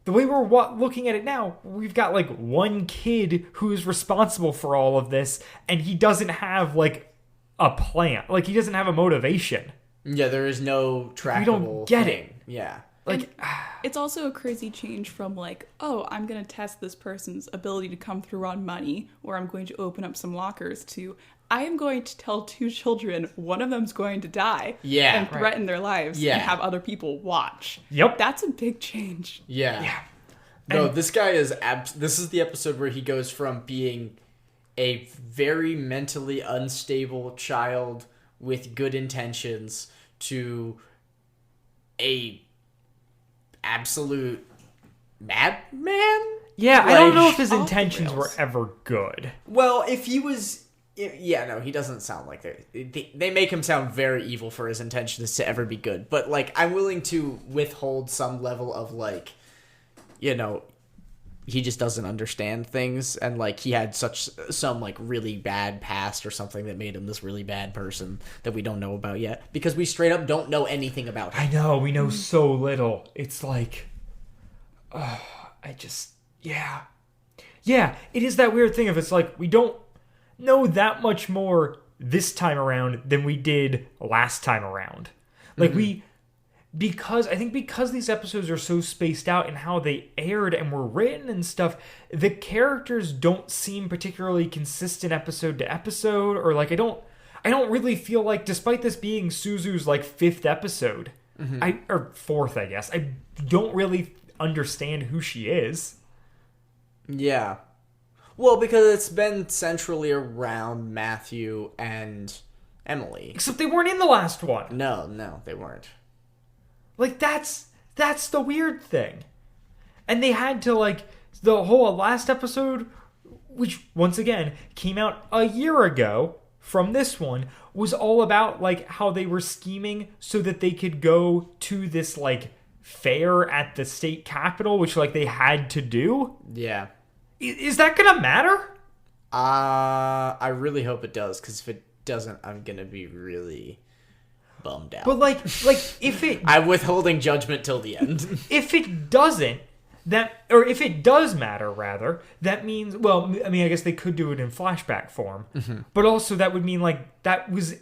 the way we're looking at it now, we've got, like, one kid who's responsible for all of this, and he doesn't have, like, a plan. Like, he doesn't have a motivation. Yeah, there is no trackable We don't get thing. it. Yeah. Like, it's also a crazy change from like, oh, I'm going to test this person's ability to come through on money, or I'm going to open up some lockers, to I am going to tell two children one of them's going to die and threaten their lives and have other people watch. Yep. That's a big change. Yeah. No, this guy is... this is the episode where he goes from being a very mentally unstable child with good intentions to a absolute madman? Yeah, like, I don't know if his intentions were ever good. Well, if he was... Yeah, no, he doesn't sound like they make him sound very evil for his intentions to ever be good. But, like, I'm willing to withhold some level of, like, you know, he just doesn't understand things. And, like, he had some, like, really bad past or something that made him this really bad person that we don't know about yet. Because we straight up don't know anything about him. I know, we know so little. It's like... Yeah, it is that weird thing of it's like, we don't know that much more this time around than we did last time around. Like, because these episodes are so spaced out in how they aired and were written and stuff, the characters don't seem particularly consistent episode to episode, or like I don't really feel like, despite this being Suzu's like 5th episode, or 4th, I guess, I don't really understand who she is. Yeah. Well, because it's been centrally around Matthew and Emily. Except they weren't in the last one. No, they weren't. Like, that's the weird thing. And they had to, like, the whole last episode, which, once again, came out a year ago from this one, was all about, like, how they were scheming so that they could go to this, like, fair at the state capitol, which, like, they had to do. Yeah. Is that gonna matter? I really hope it does, because if it doesn't, I'm gonna be really bummed out. But like if it... I'm withholding judgment till the end. If it doesn't, or if it does matter, rather, that means, well, I mean, I guess they could do it in flashback form, but also that would mean, like, that was,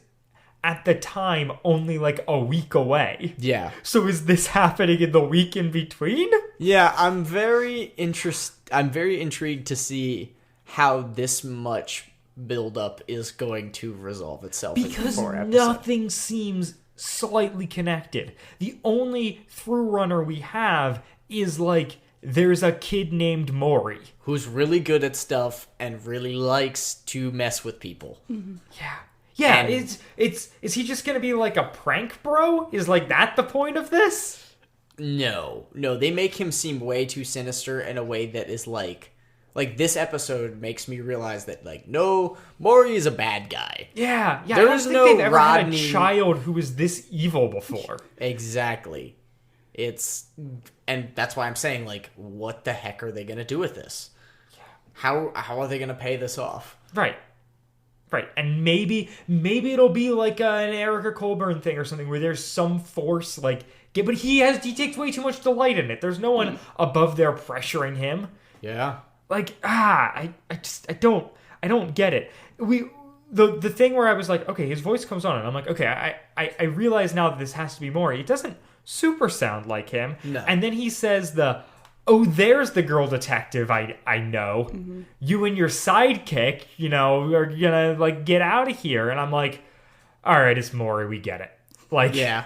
at the time, only, like, a week away. Yeah. So is this happening in the week in between? Yeah, I'm very intrigued to see how this much build-up is going to resolve itself because in 4 episodes. Nothing seems slightly connected. The only through runner we have is, like, there's a kid named Maury who's really good at stuff and really likes to mess with people. Yeah. Yeah, and is he just gonna be like a prank bro? Is like that the point of this? No, they make him seem way too sinister in a way that is like this episode makes me realize that like no, Maury is a bad guy. Yeah. There is no they've ever Rodney had a child who was this evil before. Exactly. And that's why I'm saying like, what the heck are they gonna do with this? How are they gonna pay this off? Right. And maybe it'll be like an Erica Colburn thing or something where there's some force but he takes way too much delight in it. There's no one above there pressuring him. Yeah. Like, I don't get it. The thing where I was like, okay, his voice comes on and I'm like, okay, I realize now that this has to be Maury. It doesn't super sound like him. No. And then he says there's the girl detective I know. Mm-hmm. You and your sidekick, are gonna like get out of here. And I'm like, all right, it's Maury. We get it. Like, yeah.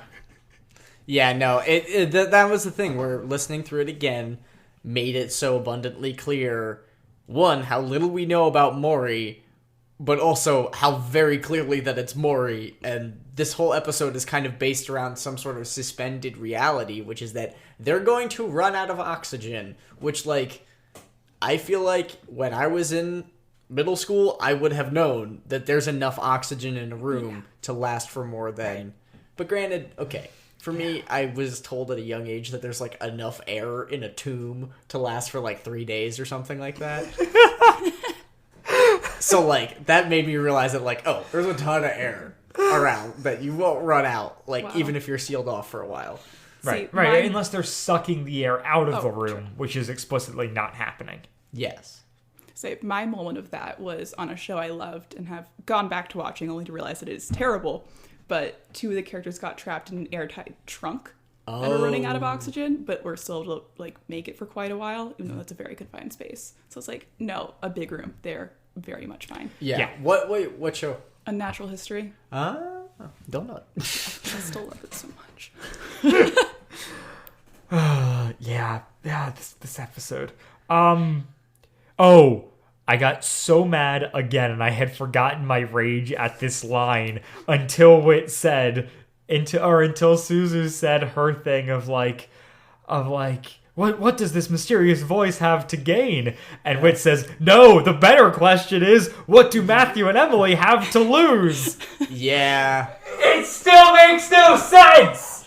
No, that was the thing. We're listening through it again. Made it so abundantly clear, one, how little we know about Maury, but also how very clearly that it's Maury. And this whole episode is kind of based around some sort of suspended reality, which is that they're going to run out of oxygen, which, like, I feel like when I was in middle school, I would have known that there's enough oxygen in a room to last for more than... But granted, okay, for me, I was told at a young age that there's, like, enough air in a tomb to last for, like, 3 days or something like that. So, like, that made me realize that, like, oh, there's a ton of air around that you won't run out, like, even if you're sealed off for a while. Right, unless they're sucking the air out of the room, which is explicitly not happening. Yes. So my moment of that was on a show I loved and have gone back to watching only to realize that it is terrible. But 2 of the characters got trapped in an airtight trunk and are running out of oxygen, but were still able to like make it for quite a while, even though that's a very confined space. So it's like, no, a big room. They're very much fine. Yeah. What show? A Natural History. Don't know. I still love it so much. This episode. I got so mad again, and I had forgotten my rage at this line until Wit said, until Suzu said her thing of like, what does this mysterious voice have to gain? And Wit says, no, the better question is, what do Matthew and Emily have to lose? Yeah. It still makes no sense!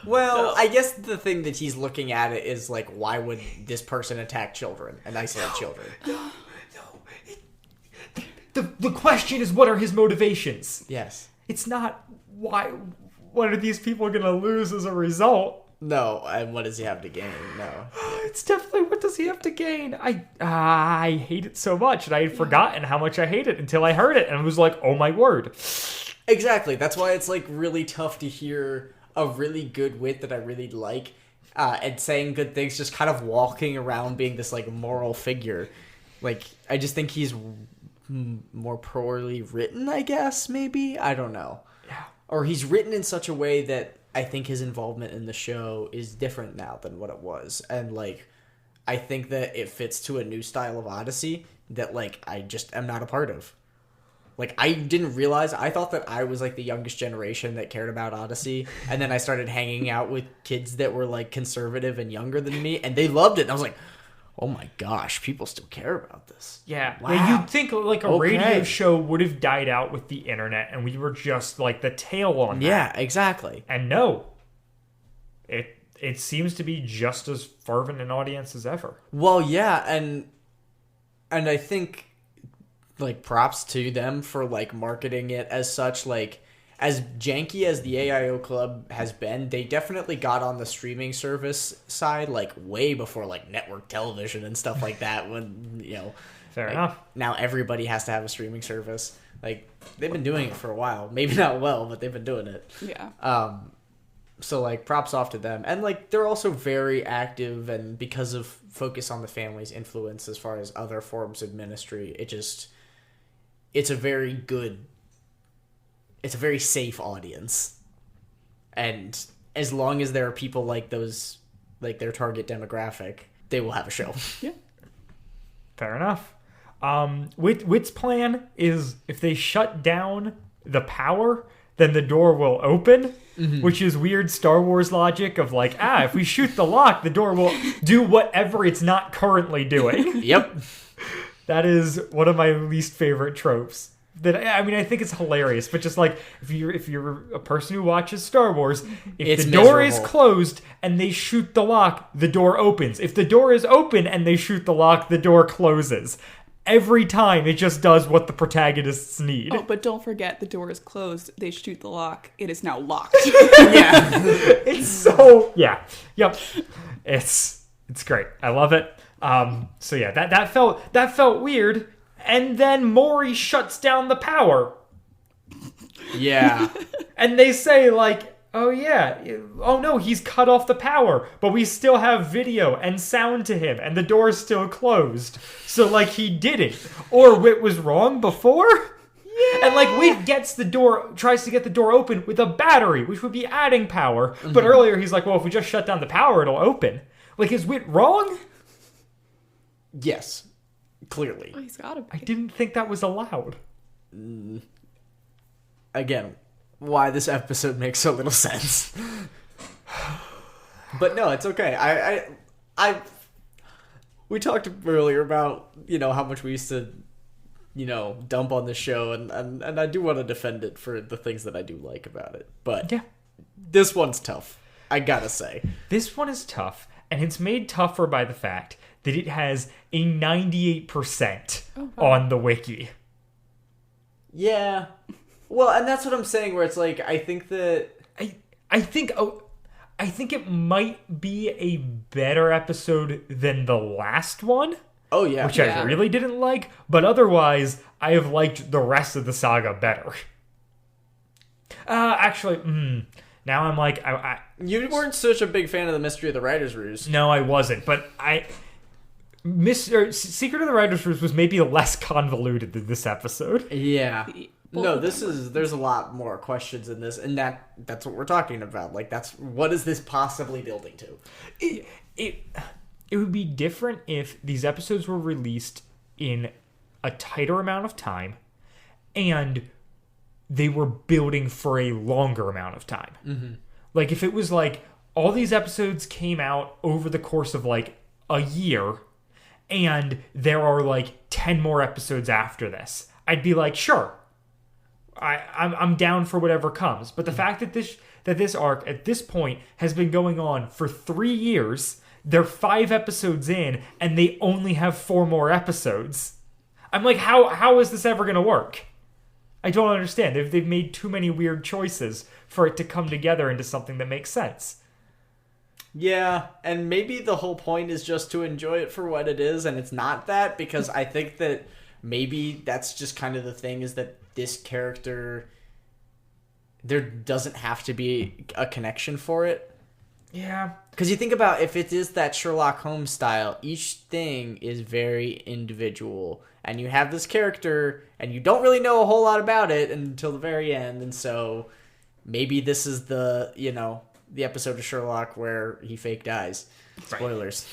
Well, I guess the thing that he's looking at it is like, why would this person attack children and isolate children? No. The question is, what are his motivations? Yes. It's not why. What are these people going to lose as a result? No, and what does he have to gain? No. It's definitely what does he have to gain? I hate it so much, and I had forgotten how much I hate it until I heard it, and I was like, oh my word. Exactly. That's why it's like really tough to hear a really good Wit that I really like, and saying good things, just kind of walking around being this like moral figure. Like, I just think he's more poorly written, I guess, maybe? I don't know. Yeah. Or he's written in such a way that I think his involvement in the show is different now than what it was. And, like, I think that it fits to a new style of Odyssey that, like, I just am not a part of. Like, I didn't realize, I thought that I was, like, the youngest generation that cared about Odyssey, and then I started hanging out with kids that were, like, conservative and younger than me, and they loved it, and I was like, oh my gosh, people still care about this. Yeah. Wow. Yeah, you'd think like a radio show would have died out with the internet and we were just like the tail on that. Yeah, exactly. And no. It seems to be just as fervent an audience as ever. Well, yeah, and I think like props to them for like marketing it as such. Like, as janky as the AIO Club has been, they definitely got on the streaming service side, like, way before, like, network television and stuff like that, when, you know... Fair enough. Now everybody has to have a streaming service. Like, they've been doing it for a while. Maybe not well, but they've been doing it. Yeah. So, like, props off to them. And, like, they're also very active, and because of focus on the family's influence as far as other forms of ministry, it's a very good... It's a very safe audience. And as long as there are people like those, like their target demographic, they will have a show. Yeah. Fair enough. Wit's plan is if they shut down the power, then the door will open, which is weird Star Wars logic of like, if we shoot the lock, the door will do whatever it's not currently doing. Yep. That is one of my least favorite tropes. I think it's hilarious, but just like if you're a person who watches Star Wars, if the door is closed and they shoot the lock, the door opens. If the door is open and they shoot the lock, the door closes. Every time it just does what the protagonists need. Oh, but don't forget, the door is closed. They shoot the lock. It is now locked. Yeah. It's so... Yeah. Yep. It's great. I love it. So yeah, that felt weird. And then Maury shuts down the power. Yeah. And they say like, oh no, he's cut off the power, but we still have video and sound to him, and the door's still closed. So like he did it, or it was wrong before. Yeah. And like Wit tries to get the door open with a battery, which would be adding power. But earlier he's like, well, if we just shut down the power, it'll open. Like, is Wit wrong? Yes, clearly. Oh, he's gotta be. I didn't think that was allowed. Again, why this episode makes so little sense. But no, it's okay. We talked earlier about, how much we used to, dump on the show, and I do want to defend it for the things that I do like about it. But yeah, this one's tough, I gotta say. This one is tough, and it's made tougher by the fact that it has a 98% on the wiki. Yeah. Well, and that's what I'm saying, where it's like, I think that... I think it might be a better episode than the last one. Oh, yeah. Which I really didn't like, but otherwise, I have liked the rest of the saga better. Actually, now I'm like... You weren't such a big fan of the Mystery of the Writer's Ruse. No, I wasn't, but Secret of the Writer's Ruse was maybe less convoluted than this episode. Yeah. No, there's a lot more questions in this, and that's what we're talking about. Like, what is this possibly building to? It would be different if these episodes were released in a tighter amount of time, and they were building for a longer amount of time. Mm-hmm. Like, if it was like, all these episodes came out over the course of like a year, and there are like 10 more episodes after this, I'd be like, sure, I'm down for whatever comes. But the fact that this arc at this point has been going on for 3 years, they're 5 episodes in, and they only have 4 more episodes. I'm like, how is this ever going to work? I don't understand. They've made too many weird choices for it to come together into something that makes sense. Yeah, and maybe the whole point is just to enjoy it for what it is, and it's not that, because I think that maybe that's just kind of the thing, is that this character, there doesn't have to be a connection for it. Yeah. Because you think about, if it is that Sherlock Holmes style, each thing is very individual, and you have this character, and you don't really know a whole lot about it until the very end, and so maybe this is the episode of Sherlock where he fake dies. Spoilers.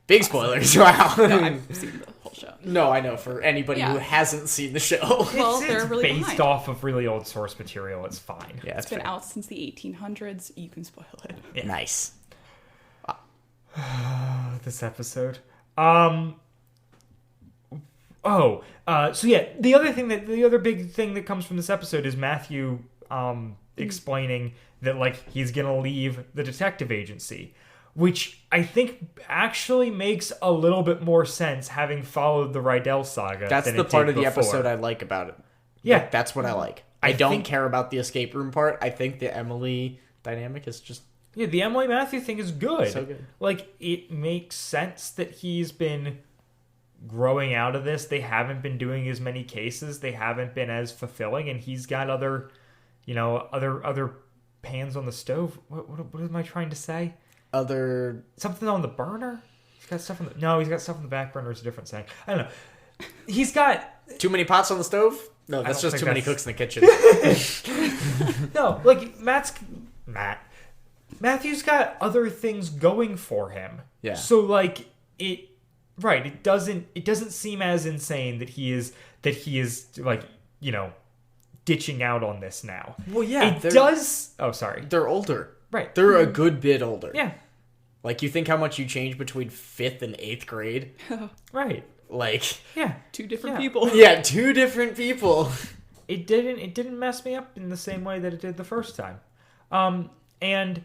Big spoilers. Wow. No, I've seen the whole show. No, I know, for anybody who hasn't seen the show. Well, they're really based behind. Off of really old source material. It's fine. Yeah, it's been out since the 1800s. You can spoil it. Yeah. Nice. This episode. So yeah, the other big thing that comes from this episode is Matthew explaining that like he's gonna leave the detective agency, which I think actually makes a little bit more sense having followed the Rydell Saga. That's the part of the episode I like about it. Yeah, that's what I like. I don't care about the escape room part. I think the Emily dynamic is just... Yeah, the Emily Matthew thing is good. So good. Like, it makes sense that he's been growing out of this. They haven't been doing as many cases. They haven't been as fulfilling, and he's got other pans on the stove. What am I trying to say? Something on the burner? He's got stuff on he's got stuff on the back burner. It's a different saying. I don't know. He's got... Too many pots on the stove? No, that's just too many cooks in the kitchen. No, like, Matthew's got other things going for him. Yeah. So, like, it doesn't seem as insane that he is like, ditching out on this now. Well, yeah. It does... Oh, sorry. They're older. Right. They're a good bit older. Yeah. Like, you think how much you change between 5th and 8th grade? Right. Like... Yeah. Two different people. Yeah, 2 different people. It didn't mess me up in the same way that it did the first time. And...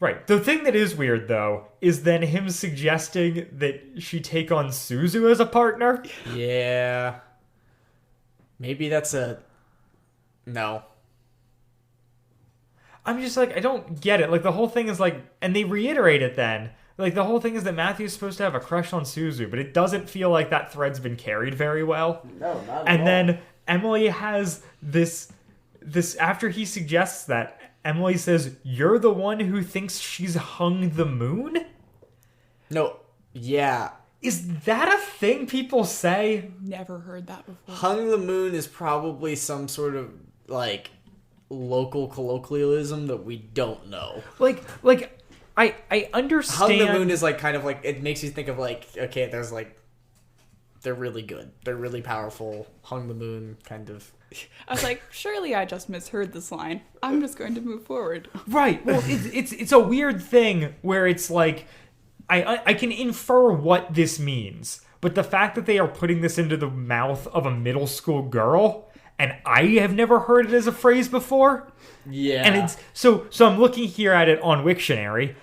Right. The thing that is weird, though, is then him suggesting that she take on Suzu as a partner. Yeah. Maybe that's a... No. I'm just like, I don't get it. Like, the whole thing is like... And they reiterate it then. Like, the whole thing is that Matthew's supposed to have a crush on Suzu, but it doesn't feel like that thread's been carried very well. No, not at all. And then Emily has this... After he suggests that, Emily says, "You're the one who thinks she's hung the moon?" No. Yeah. Is that a thing people say? Never heard that before. Hung the moon is probably some sort of, like, local colloquialism that we don't know. Like I understand. Hung the moon is, like, kind of like, it makes you think of, like, okay, there's, like, they're really good. They're really powerful. Hung the moon, kind of. I was like, surely I just misheard this line. I'm just going to move forward. Right. Well, it's a weird thing where it's like, I can infer what this means, but the fact that they are putting this into the mouth of a middle school girl, and I have never heard it as a phrase before. Yeah. And it's so I'm looking here at it on Wiktionary,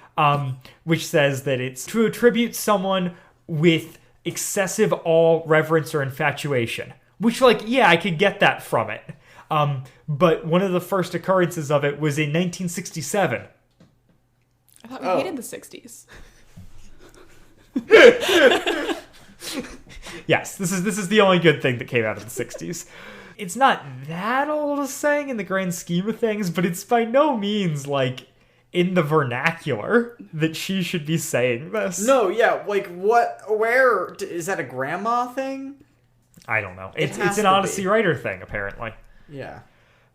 which says that it's to attribute someone with excessive awe, reverence, or infatuation. Which, like, yeah, I could get that from it. But one of the first occurrences of it was in 1967. I thought we hated the 60s. Yes, this is the only good thing that came out of the 60s. It's not that old a saying in the grand scheme of things, but it's by no means, like, in the vernacular that she should be saying this. No, yeah, like, where, is that a grandma thing? I don't know. It's an Odyssey writer thing, apparently. Yeah.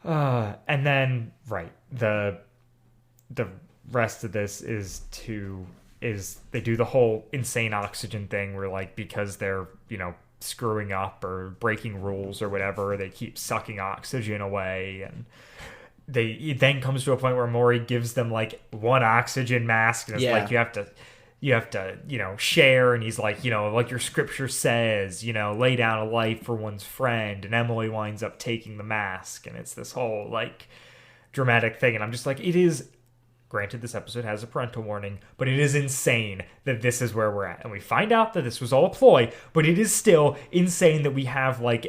And then, right, the rest of this is they do the whole insane oxygen thing where, like, because they're, screwing up or breaking rules or whatever, they keep sucking oxygen away, and it then comes to a point where Maury gives them, like, one oxygen mask, and it's like, you have to, share, and he's like, like your scripture says, lay down a life for one's friend, and Emily winds up taking the mask, and it's this whole, like, dramatic thing, and I'm just like, it is, granted this episode has a parental warning, but it is insane that this is where we're at, and we find out that this was all a ploy, but it is still insane that we have, like,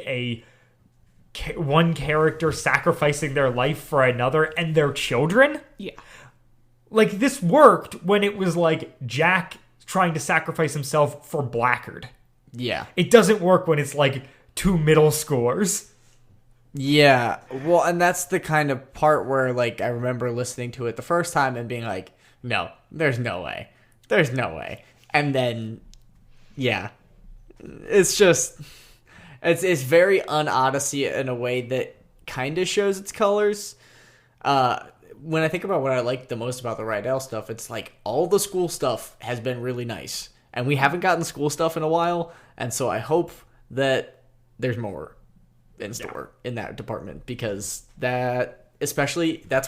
one character sacrificing their life for another and their children? Yeah. Like, this worked when it was, like, Jack trying to sacrifice himself for Blackard. Yeah. It doesn't work when it's, like, 2 middle schoolers. Yeah. Well, and that's the kind of part where, like, I remember listening to it the first time and being like, no, there's no way. There's no way. And then, yeah. It's just... It's very un-Odyssey in a way that kind of shows its colors. When I think about what I like the most about the Rydell stuff, it's like all the school stuff has been really nice. And we haven't gotten school stuff in a while, and so I hope that there's more in store in that department, because that's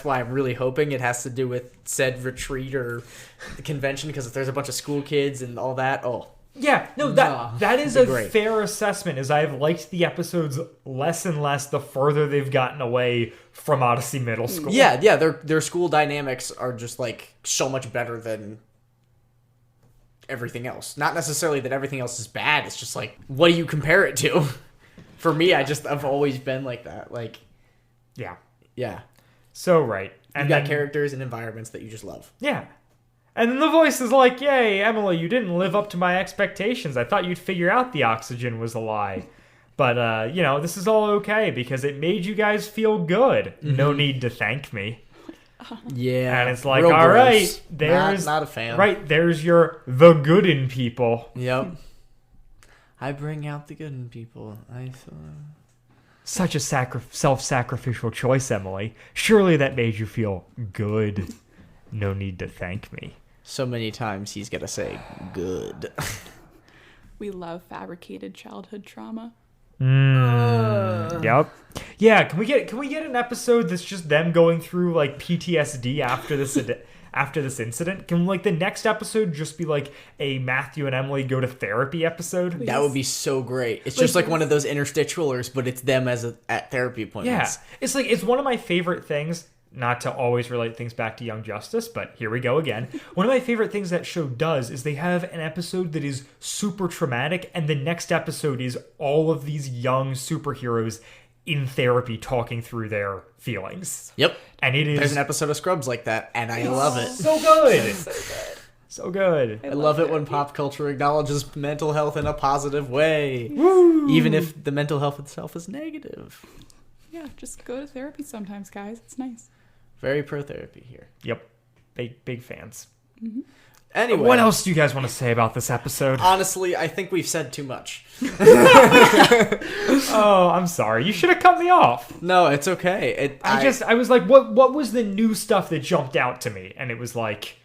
why I'm really hoping it has to do with said retreat or the convention, because if there's a bunch of school kids and all that, Yeah, no, that is a fair assessment, as I've liked the episodes less and less the further they've gotten away from Odyssey Middle School. Yeah, their school dynamics are just, like, so much better than everything else. Not necessarily that everything else is bad, it's just, like, what do you compare it to? For me, I've always been like that, like... Yeah. Yeah. So, right. And you've got characters and environments that you just love. Yeah. And then the voice is like, yay, Emily, you didn't live up to my expectations. I thought you'd figure out the oxygen was a lie. But, this is all okay because it made you guys feel good. Mm-hmm. No need to thank me. Yeah. And it's like, all right, there's... Not a fan. Right, there's your the good in people. Yep. I bring out the good in people. Such a self-sacrificial choice, Emily. Surely that made you feel good. No need to thank me. So many times he's got to say, good. We love fabricated childhood trauma. Yep. Yeah, can we get an episode that's just them going through like PTSD after this incident? Can like the next episode just be like a Matthew and Emily go to therapy episode? That would be so great. It's just like one of those interstitialers, but it's them at therapy appointments. Yeah, it's one of my favorite things. Not to always relate things back to Young Justice, but here we go again. One of my favorite things that show does is they have an episode that is super traumatic, and the next episode is all of these young superheroes in therapy talking through their feelings. Yep. And it is... There's an episode of Scrubs like that, and I love it. So good. So good. I love it when pop culture acknowledges mental health in a positive way. Woo! Even if the mental health itself is negative. Yeah, just go to therapy sometimes, guys. It's nice. Very pro therapy here. Yep. Big fans. Mm-hmm. Anyway. What else do you guys want to say about this episode? Honestly, I think we've said too much. Oh, I'm sorry. You should have cut me off. No, it's okay. I was like, what was the new stuff that jumped out to me? And it was like,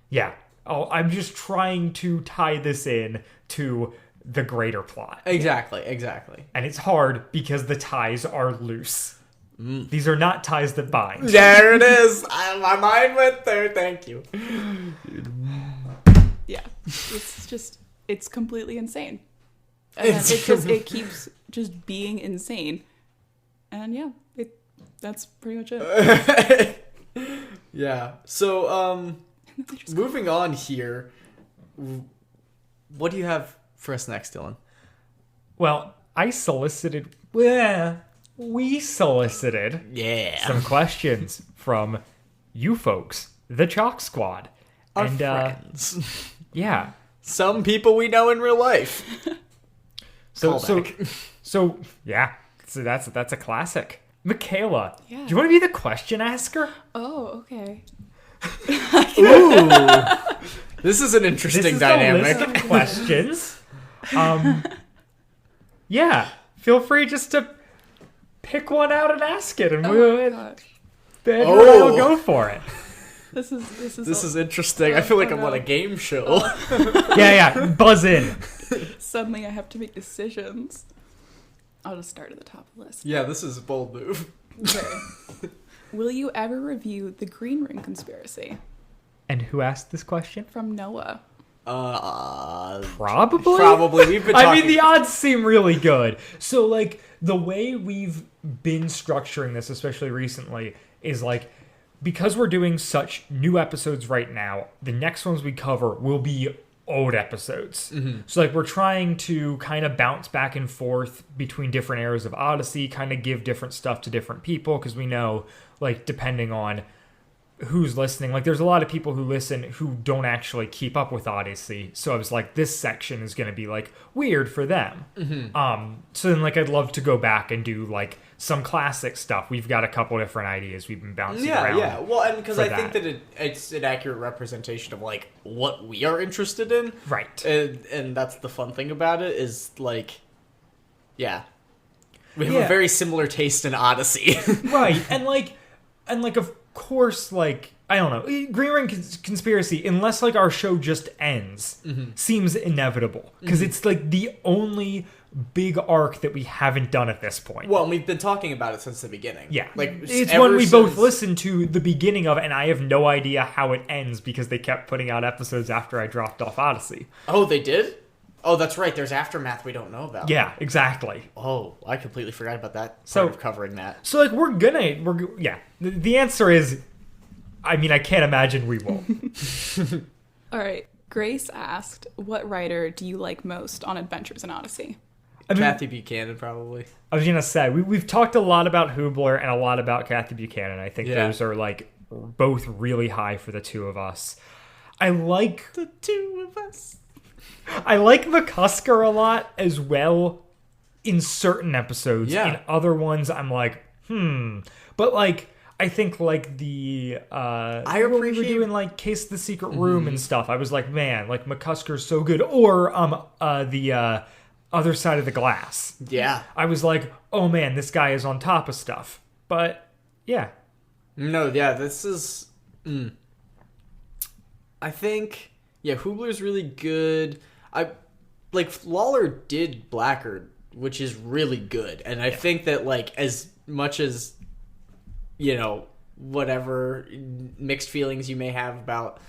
yeah. Oh, I'm just trying to tie this in to the greater plot. Exactly. And it's hard because the ties are loose. These are not ties that bind. There it is. My mind went there. Thank you. Yeah. It's completely insane. And it keeps just being insane. And yeah, that's pretty much it. Yeah. So, moving on here, what do you have for us next, Dylan? Well, we solicited some questions from you folks, the Chalk Squad. Our friends. Yeah. Some people we know in real life. So yeah. So that's a classic. Mikayla, Yeah. do you want to be the question asker? Oh, okay. Ooh. This is an interesting dynamic. The list of questions. Yeah. Feel free just to pick one out and ask it, and we'll go for it. This is interesting. I feel like I'm on a game show. Yeah. Buzz in. Suddenly I have to make decisions. I'll just start at the top of the list. Yeah, this is a bold move. Okay. Will you ever review the Green Ring conspiracy? And who asked this question? From Noah. Probably. We've been talking... I mean, the odds seem really good. So, like, the way we've been structuring this, especially recently, is like, because we're doing such new episodes right now, the next ones we cover will be old episodes. Mm-hmm. So, like, we're trying to kind of bounce back and forth between different eras of Odyssey, kind of give different stuff to different people, because we know, like, depending on who's listening, like there's a lot of people who listen who don't actually keep up with Odyssey, so I was like, this section is going to be like weird for them. Mm-hmm. So then like I'd love to go back and do like some classic stuff. We've got a couple different ideas we've been bouncing around. Yeah, well, and because I think that it's an accurate representation of like what we are interested in, right? And that's the fun thing about it is like, yeah, we have a very similar taste in Odyssey, right? And like of course, like, I don't know, Green Ring Conspiracy, unless like our show just ends, seems inevitable, because it's like the only big arc that we haven't done at this point. Well, we've been talking about it since the beginning. Yeah, like it's one we both listened to the beginning of, and I have no idea how it ends because they kept putting out episodes after I dropped off Odyssey. Oh, they did? Oh, that's right. There's aftermath we don't know about. Yeah, exactly. Oh, I completely forgot about that. Part of covering that. So, like, The answer is, I mean, I can't imagine we won't. All right. Grace asked, what writer do you like most on Adventures in Odyssey? Kathy Buchanan, probably. I was going to say, we've talked a lot about Hoobler and a lot about Kathy Buchanan. I think those are, like, both really high for the two of us. I like the two of us. I like McCusker a lot as well in certain episodes. Yeah. In other ones, I'm like, But, like, I think, like, the... I appreciate... we were doing, like, Case of the Secret Room and stuff. I was like, man, like, McCusker's so good. Or the Other Side of the Glass. Yeah. I was like, oh, man, this guy is on top of stuff. But, yeah. No, yeah, this is... I think... Yeah, Hoobler's really good. Lawler did Blackguard, which is really good. And I think that, like, as much as, you know, whatever mixed feelings you may have about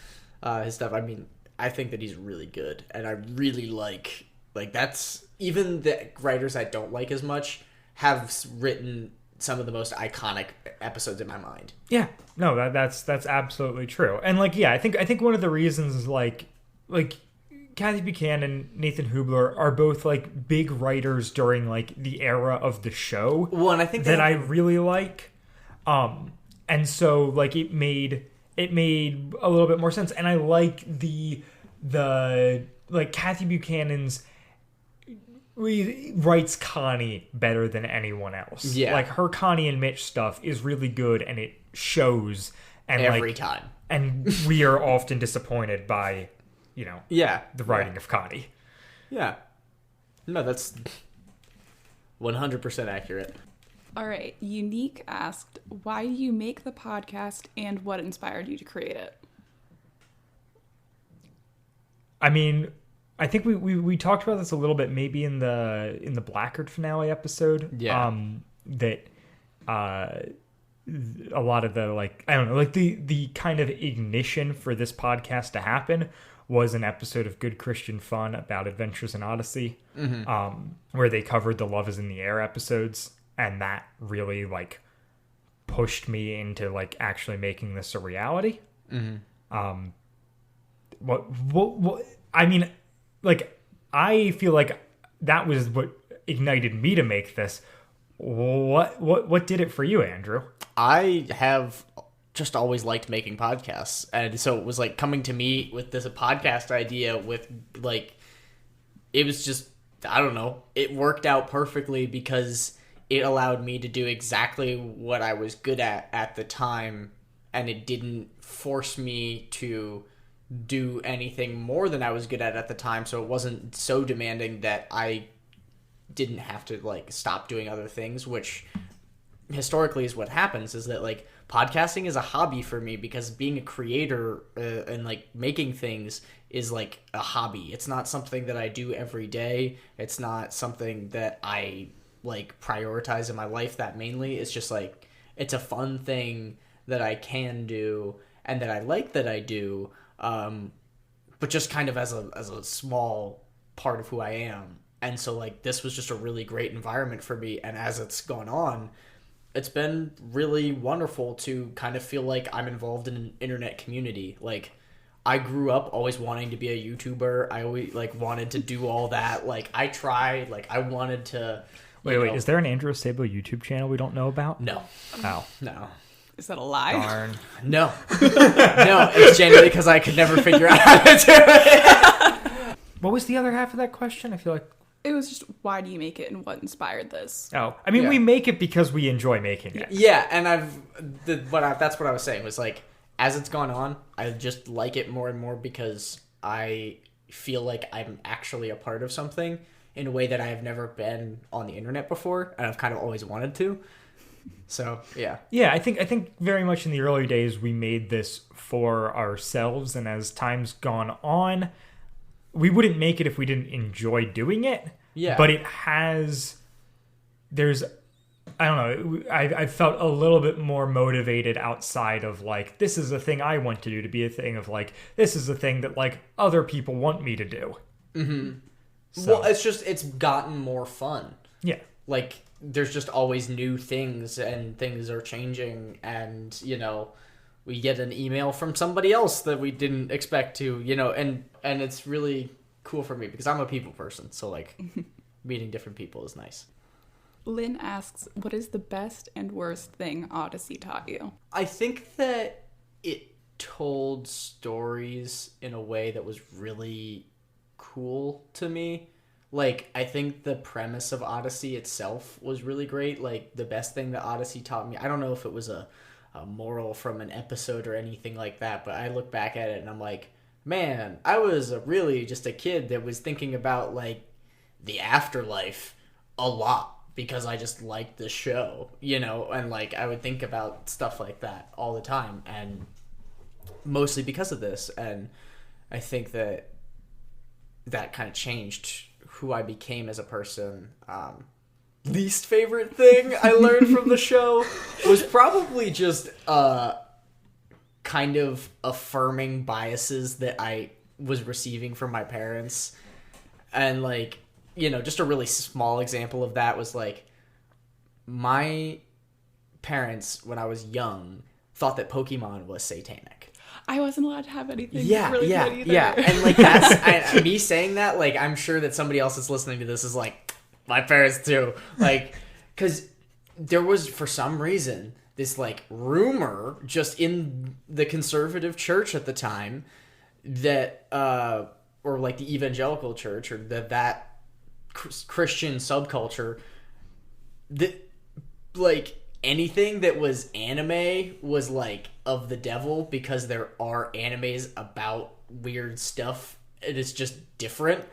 his stuff, I mean, I think that he's really good, and I really like that's, even the writers I don't like as much have written some of the most iconic episodes in my mind. Yeah, no, that's absolutely true. And like, yeah, I think one of the reasons is like Kathy Buchanan, Nathan Hubler are both like big writers during like the era of the show. Well, and I think that I really like, and so like it made a little bit more sense. And I like the like Kathy Buchanan's writes Connie better than anyone else. Yeah, like her Connie and Mitch stuff is really good, and it shows. And every like, time, and we are often disappointed by, you know, the writing of Connie. Yeah, no, that's 100% accurate. All right, Unique asked, why do you make the podcast and what inspired you to create it? I mean, I think we talked about this a little bit, maybe in the Blackguard finale episode. Yeah. That a lot of the, like, I don't know, like the kind of ignition for this podcast to happen was an episode of Good Christian Fun about Adventures in Odyssey, where they covered the Love is in the Air episodes, and that really like pushed me into like actually making this a reality. What I mean, like, I feel like that was what ignited me to make this. What did it for you, Andrew? I have just always liked making podcasts, and so it was like coming to me with this podcast idea with like, it was just, I don't know, it worked out perfectly because it allowed me to do exactly what I was good at the time, and it didn't force me to do anything more than I was good at the time, so it wasn't so demanding that I didn't have to like stop doing other things, which historically is what happens, is that like podcasting is a hobby for me because being a creator and like making things is like a hobby. It's not something that I do every day. It's not something that I like prioritize in my life that mainly. It's just like, it's a fun thing that I can do and that I like that I do, but just kind of as a small part of who I am. And so like this was just a really great environment for me, and as it's gone on, it's been really wonderful to kind of feel like I'm involved in an internet community. Like, I grew up always wanting to be a YouTuber. I always like wanted to do all that. Like, I tried, like I wanted to. Wait, is there an Andrew Sabo YouTube channel we don't know about? No. Oh. No. Is that a lie? Darn. No. No, it's genuinely because I could never figure out how to do it. What was the other half of that question? I feel like it was just, why do you make it and what inspired this? Oh, I mean, we make it because we enjoy making it. Yeah, and that's what I was saying, was like, as it's gone on, I just like it more and more because I feel like I'm actually a part of something in a way that I have never been on the internet before, and I've kind of always wanted to. So, yeah. Yeah, I think very much in the early days we made this for ourselves, and as time's gone on, we wouldn't make it if we didn't enjoy doing it. Yeah. But I don't know, I felt a little bit more motivated outside of like, this is a thing I want to do, to be a thing of like, this is a thing that like other people want me to do. Mm-hmm. So. Well, it's gotten more fun. Yeah. Like, there's just always new things, and things are changing, and, you know, we get an email from somebody else that we didn't expect to, you know, and it's really cool for me because I'm a people person, so like meeting different people is nice. Lynn asks, what is the best and worst thing Odyssey taught you? I think that it told stories in a way that was really cool to me. Like, I think the premise of Odyssey itself was really great. Like, the best thing that Odyssey taught me, I don't know if it was a moral from an episode or anything like that, but I look back at it and I'm like, man, I was really just a kid that was thinking about like the afterlife a lot because I just liked the show, you know, and like I would think about stuff like that all the time, and mostly because of this. And I think that kind of changed who I became as a person, least favorite thing I learned from the show was probably just kind of affirming biases that I was receiving from my parents. And like, you know, just a really small example of that was like my parents, when I was young, thought that Pokemon was satanic. I wasn't allowed to have anything Yeah. And like that's me saying that, like I'm sure that somebody else that's listening to this is like, my parents too. Like, because there was, for some reason, this like rumor just in the conservative church at the time that, or like the evangelical church, or that Christian subculture, that like anything that was anime was like of the devil, because there are animes about weird stuff and it's just different.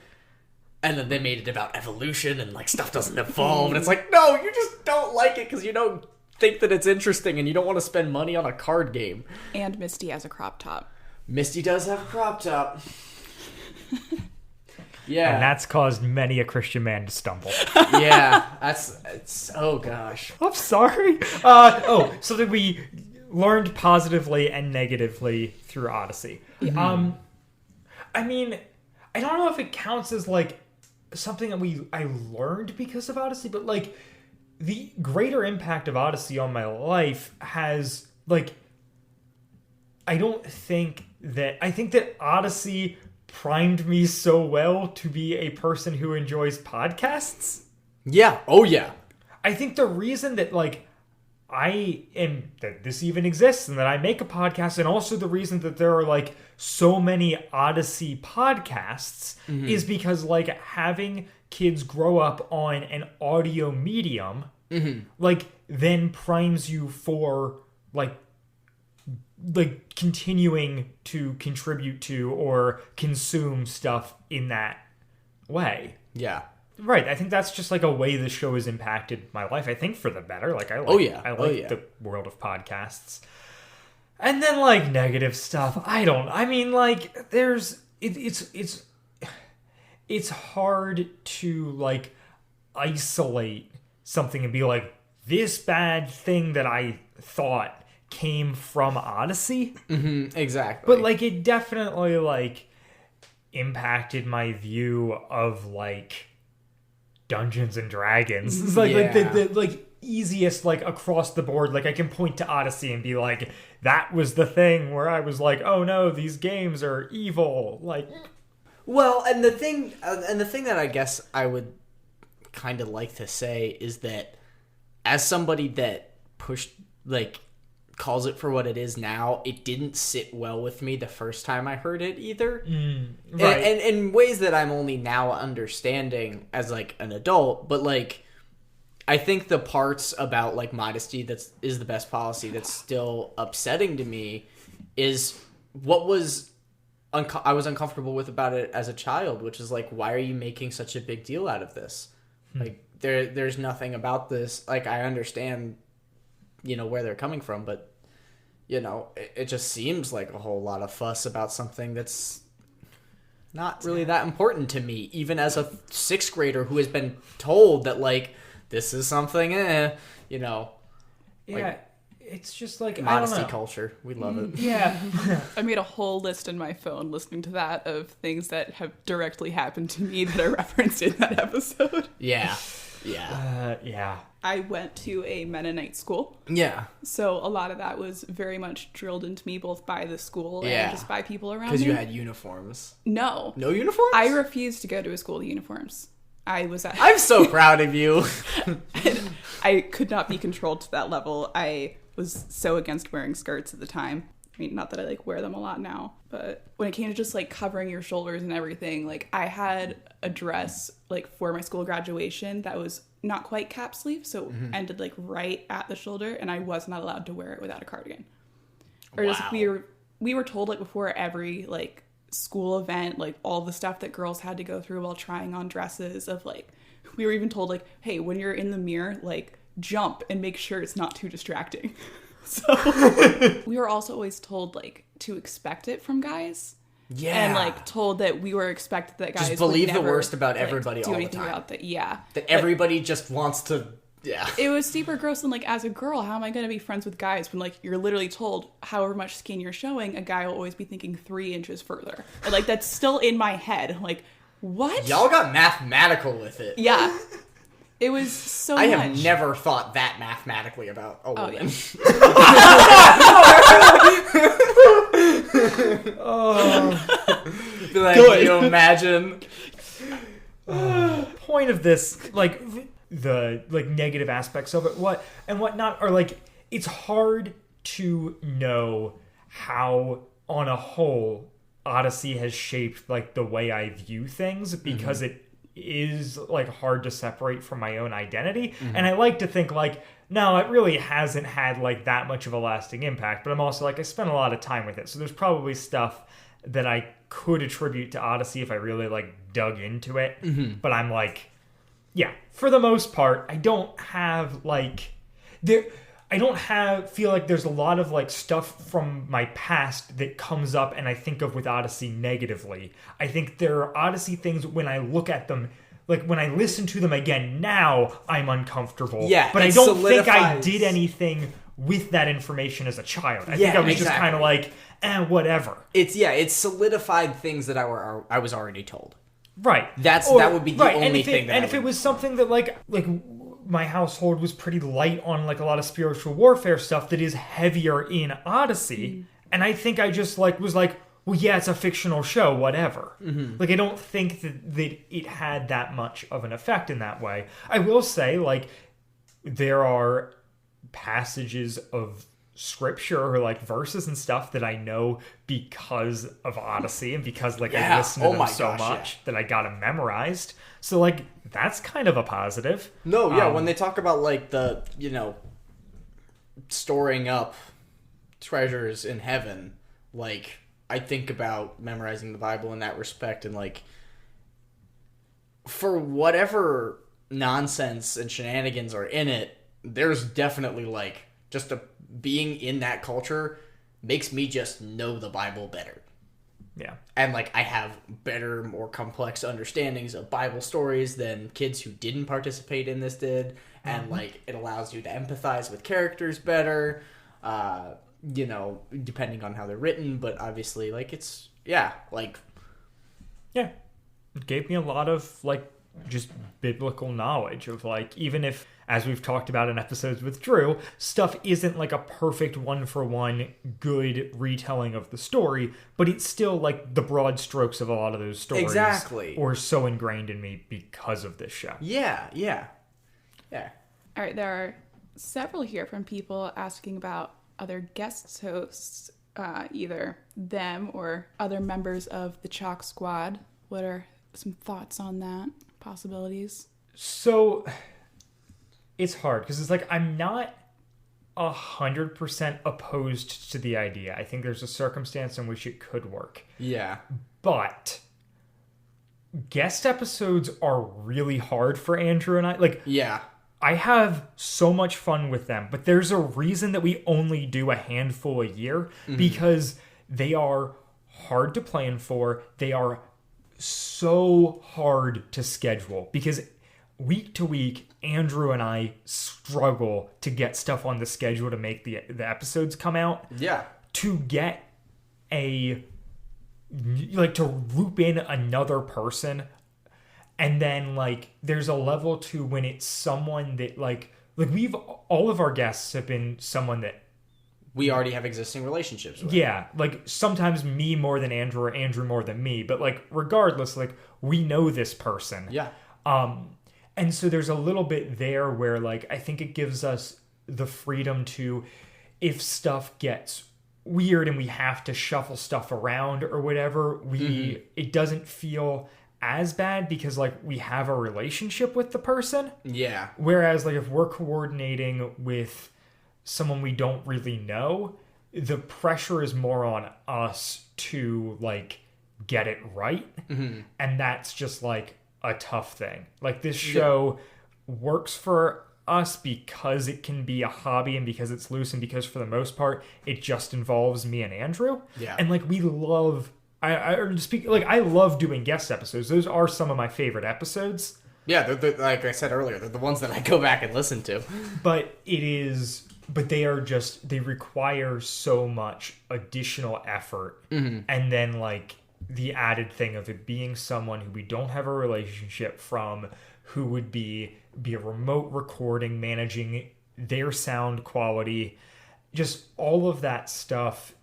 And then they made it about evolution and like stuff doesn't evolve, and it's like, no, you just don't like it because you don't think that it's interesting and you don't want to spend money on a card game. And Misty has a crop top. Misty does have a crop top. Yeah. And that's caused many a Christian man to stumble. Yeah, it's oh gosh. I'm sorry. So that we learned positively and negatively through Odyssey. Mm-hmm. I mean, I don't know if it counts as like something that I learned because of Odyssey, but like the greater impact of Odyssey on my life has like, I think that Odyssey primed me so well to be a person who enjoys podcasts. Yeah. Oh yeah. I think the reason that like that this even exists and that I make a podcast, and also the reason that there are like so many Odyssey podcasts, mm-hmm. is because like having kids grow up on an audio medium, mm-hmm. like then primes you for like continuing to contribute to or consume stuff in that way. Yeah. Right, I think that's just like a way the show has impacted my life. I think for the better. Like I like the world of podcasts. And then like negative stuff. It's hard to like isolate something and be like, this bad thing that I thought came from Odyssey. Mm-hmm, exactly. But like it definitely like impacted my view of like Dungeons and Dragons. It's like, yeah. the like easiest like across the board. Like I can point to Odyssey and be like, that was the thing where I was like, oh no, these games are evil. Like, well, and the thing that I guess I would kind of like to say is that as somebody that calls it for what it is now, it didn't sit well with me the first time I heard it either. Right. And in ways that I'm only now understanding as like an adult, but like I think the parts about like modesty is the best policy that's still upsetting to me is what was I was uncomfortable with about it as a child, which is like, why are you making such a big deal out of this? Like there's nothing about this. Like I understand, you know, where they're coming from, but you know, it just seems like a whole lot of fuss about something that's not really that important to me, even as a 6th grader who has been told that like this is something, you know. Yeah, like, it's just like modesty culture. We love it. Yeah. I made a whole list in my phone listening to that of things that have directly happened to me that are referenced in that episode. Yeah. Yeah. Yeah. I went to a Mennonite school. Yeah. So a lot of that was very much drilled into me both by the school and just by people around me. Because you had uniforms. No. No uniforms? I refused to go to a school with uniforms. I'm so proud of you. I could not be controlled to that level. I was so against wearing skirts at the time. I mean, not that I like wear them a lot now, but when it came to just like covering your shoulders and everything, like I had a dress like for my school graduation that was not quite cap sleeve, so it ended like right at the shoulder, and I was not allowed to wear it without a cardigan. Or just we were told like before every like school event, like all the stuff that girls had to go through while trying on dresses, of like we were even told like, hey, when you're in the mirror, like jump and make sure it's not too distracting. So we were also always told like to expect it from guys. and like told that we were expected that guys just believe would never, the worst about like, everybody do all the anything time. about that. Yeah, that everybody just wants to. Yeah, it was super gross. And like, as a girl, how am I going to be friends with guys when like you're literally told however much skin you're showing, a guy will always be thinking 3 inches further. And like that's still in my head. Like, what? Y'all got mathematical with it. Yeah. It was so I much. have never thought that mathematically about a woman. Yeah. Be like, can you imagine? Point of this, like, the like negative aspects of it, whatnot, are like, it's hard to know how, on a whole, Odyssey has shaped like the way I view things, because it is like hard to separate from my own identity. And I like to think like, no, it really hasn't had like that much of a lasting impact, but I'm also like, I spent a lot of time with it, so there's probably stuff that I could attribute to Odyssey if I really like dug into it. But I'm like, yeah, for the most part, I don't have like feel like there's a lot of like stuff from my past that comes up and I think of with Odyssey negatively. I think there are Odyssey things when I look at them, like when I listen to them again now, I'm uncomfortable. Yeah, but I don't think I did anything with that information as a child. I think I was just kind of like, whatever. It's solidified things that I was already told. Right. That would be the only thing. And if it was something that like my household was pretty light on like a lot of spiritual warfare stuff that is heavier in Odyssey, and I think I just like was like, well, yeah, it's a fictional show, whatever. Like, I don't think that it had that much of an effect in that way. I will say, like, there are passages of scripture or like verses and stuff that I know because of Odyssey and because like I listened to them so much that I got them memorized. So like that's kind of a positive. No, yeah, when they talk about like the, storing up treasures in heaven, like I think about memorizing the Bible in that respect, and like for whatever nonsense and shenanigans are in it, there's definitely like just being in that culture makes me just know the Bible better. Yeah. And like I have better, more complex understandings of Bible stories than kids who didn't participate in this did. And like it allows you to empathize with characters better, depending on how they're written, but obviously like it gave me a lot of like just biblical knowledge of like, even if, as we've talked about in episodes with Drew, stuff isn't like a perfect one-for-one good retelling of the story, but it's still like the broad strokes of a lot of those stories exactly or so ingrained in me because of this show. Yeah. All right, there are several here from people asking about other guest hosts, either them or other members of the Chalk Squad. What are some thoughts on that? Possibilities? So it's hard because it's like I'm not 100% opposed to the idea. I think there's a circumstance in which it could work. Yeah. But guest episodes are really hard for Andrew and I. Like, yeah. I have so much fun with them, but there's a reason that we only do a handful a year because they are hard to plan for. They are so hard to schedule because week to week, Andrew and I struggle to get stuff on the schedule to make the episodes come out. Yeah. To get to loop in another person. And then, like, there's a level to when it's someone that, like all of our guests have been someone that we already have existing relationships with. Yeah, like, sometimes me more than Andrew or Andrew more than me. But, like, regardless, like, we know this person. Yeah. And so there's a little bit there where, like, I think it gives us the freedom to, if stuff gets weird and we have to shuffle stuff around or whatever, it doesn't feel as bad because like we have a relationship with the person. Yeah. Whereas like if we're coordinating with someone we don't really know, the pressure is more on us to like get it right. And that's just like a tough thing. Like this show works for us because it can be a hobby and because it's loose and because for the most part it just involves me and Andrew. Yeah. And like we love I speak like I love doing guest episodes. Those are some of my favorite episodes. Yeah, they're, like I said earlier, they're the ones that I go back and listen to. But they require so much additional effort. And then like the added thing of it being someone who we don't have a relationship from, who would be a remote recording, managing their sound quality, just all of that stuff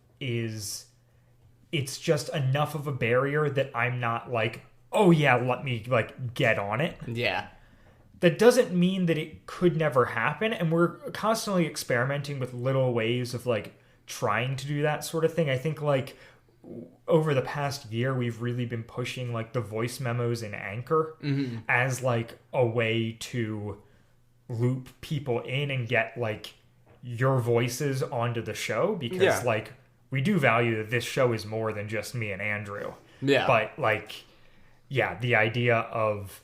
it's just enough of a barrier that I'm not like, oh yeah, let me like get on it. Yeah. That doesn't mean that it could never happen, and we're constantly experimenting with little ways of like trying to do that sort of thing. I think like over the past year we've really been pushing like the voice memos in Anchor as like a way to loop people in and get like your voices onto the show, because like we do value that this show is more than just me and Andrew. Yeah. But like, yeah, the idea of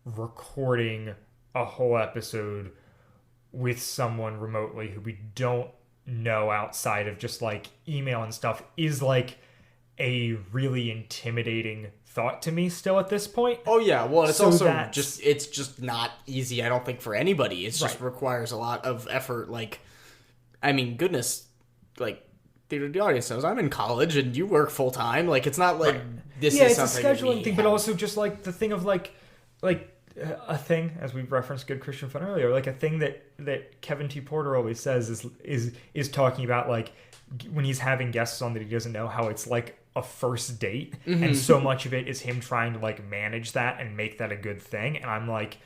recording a whole episode with someone remotely who we don't know outside of just like email and stuff is like a really intimidating thought to me still at this point. Oh yeah, well it's it's just not easy, I don't think, for anybody. It just requires a lot of effort. Like, I mean, goodness, like the audience knows I'm in college and you work full time. Like, it's not like this is something. Yeah, it's a scheduling thing, but also just like the thing of like a thing, as we referenced Good Christian Fun earlier, like a thing that Kevin T. Porter always says is talking about like when he's having guests on that he doesn't know, how it's like a first date, and so much of it is him trying to like manage that and make that a good thing. And I'm like,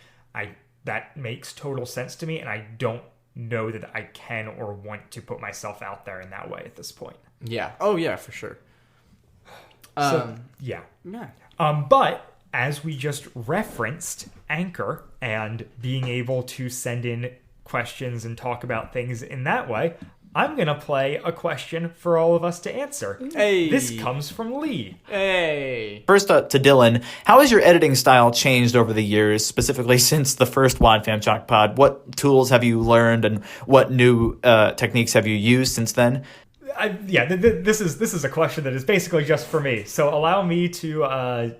that makes total sense to me, and I don't know that I can or want to put myself out there in that way at this point. Yeah. Oh yeah, for sure. Yeah. But as we just referenced Anchor and being able to send in questions and talk about things in that way, I'm going to play a question for all of us to answer. Hey. This comes from Lee. Hey. First up to Dylan, how has your editing style changed over the years, specifically since the first Wad Fam Chalk Pod? What tools have you learned and what new techniques have you used since then? This is a question that is basically just for me, so allow me to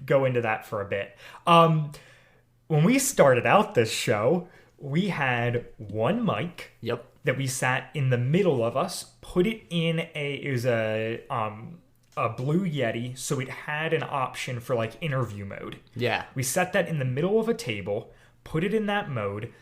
go into that for a bit. When we started out this show, we had one mic. Yep. That we sat in the middle of us, put it in a Blue Yeti, so it had an option for like interview mode. Yeah. We set that in the middle of a table, put it in that mode,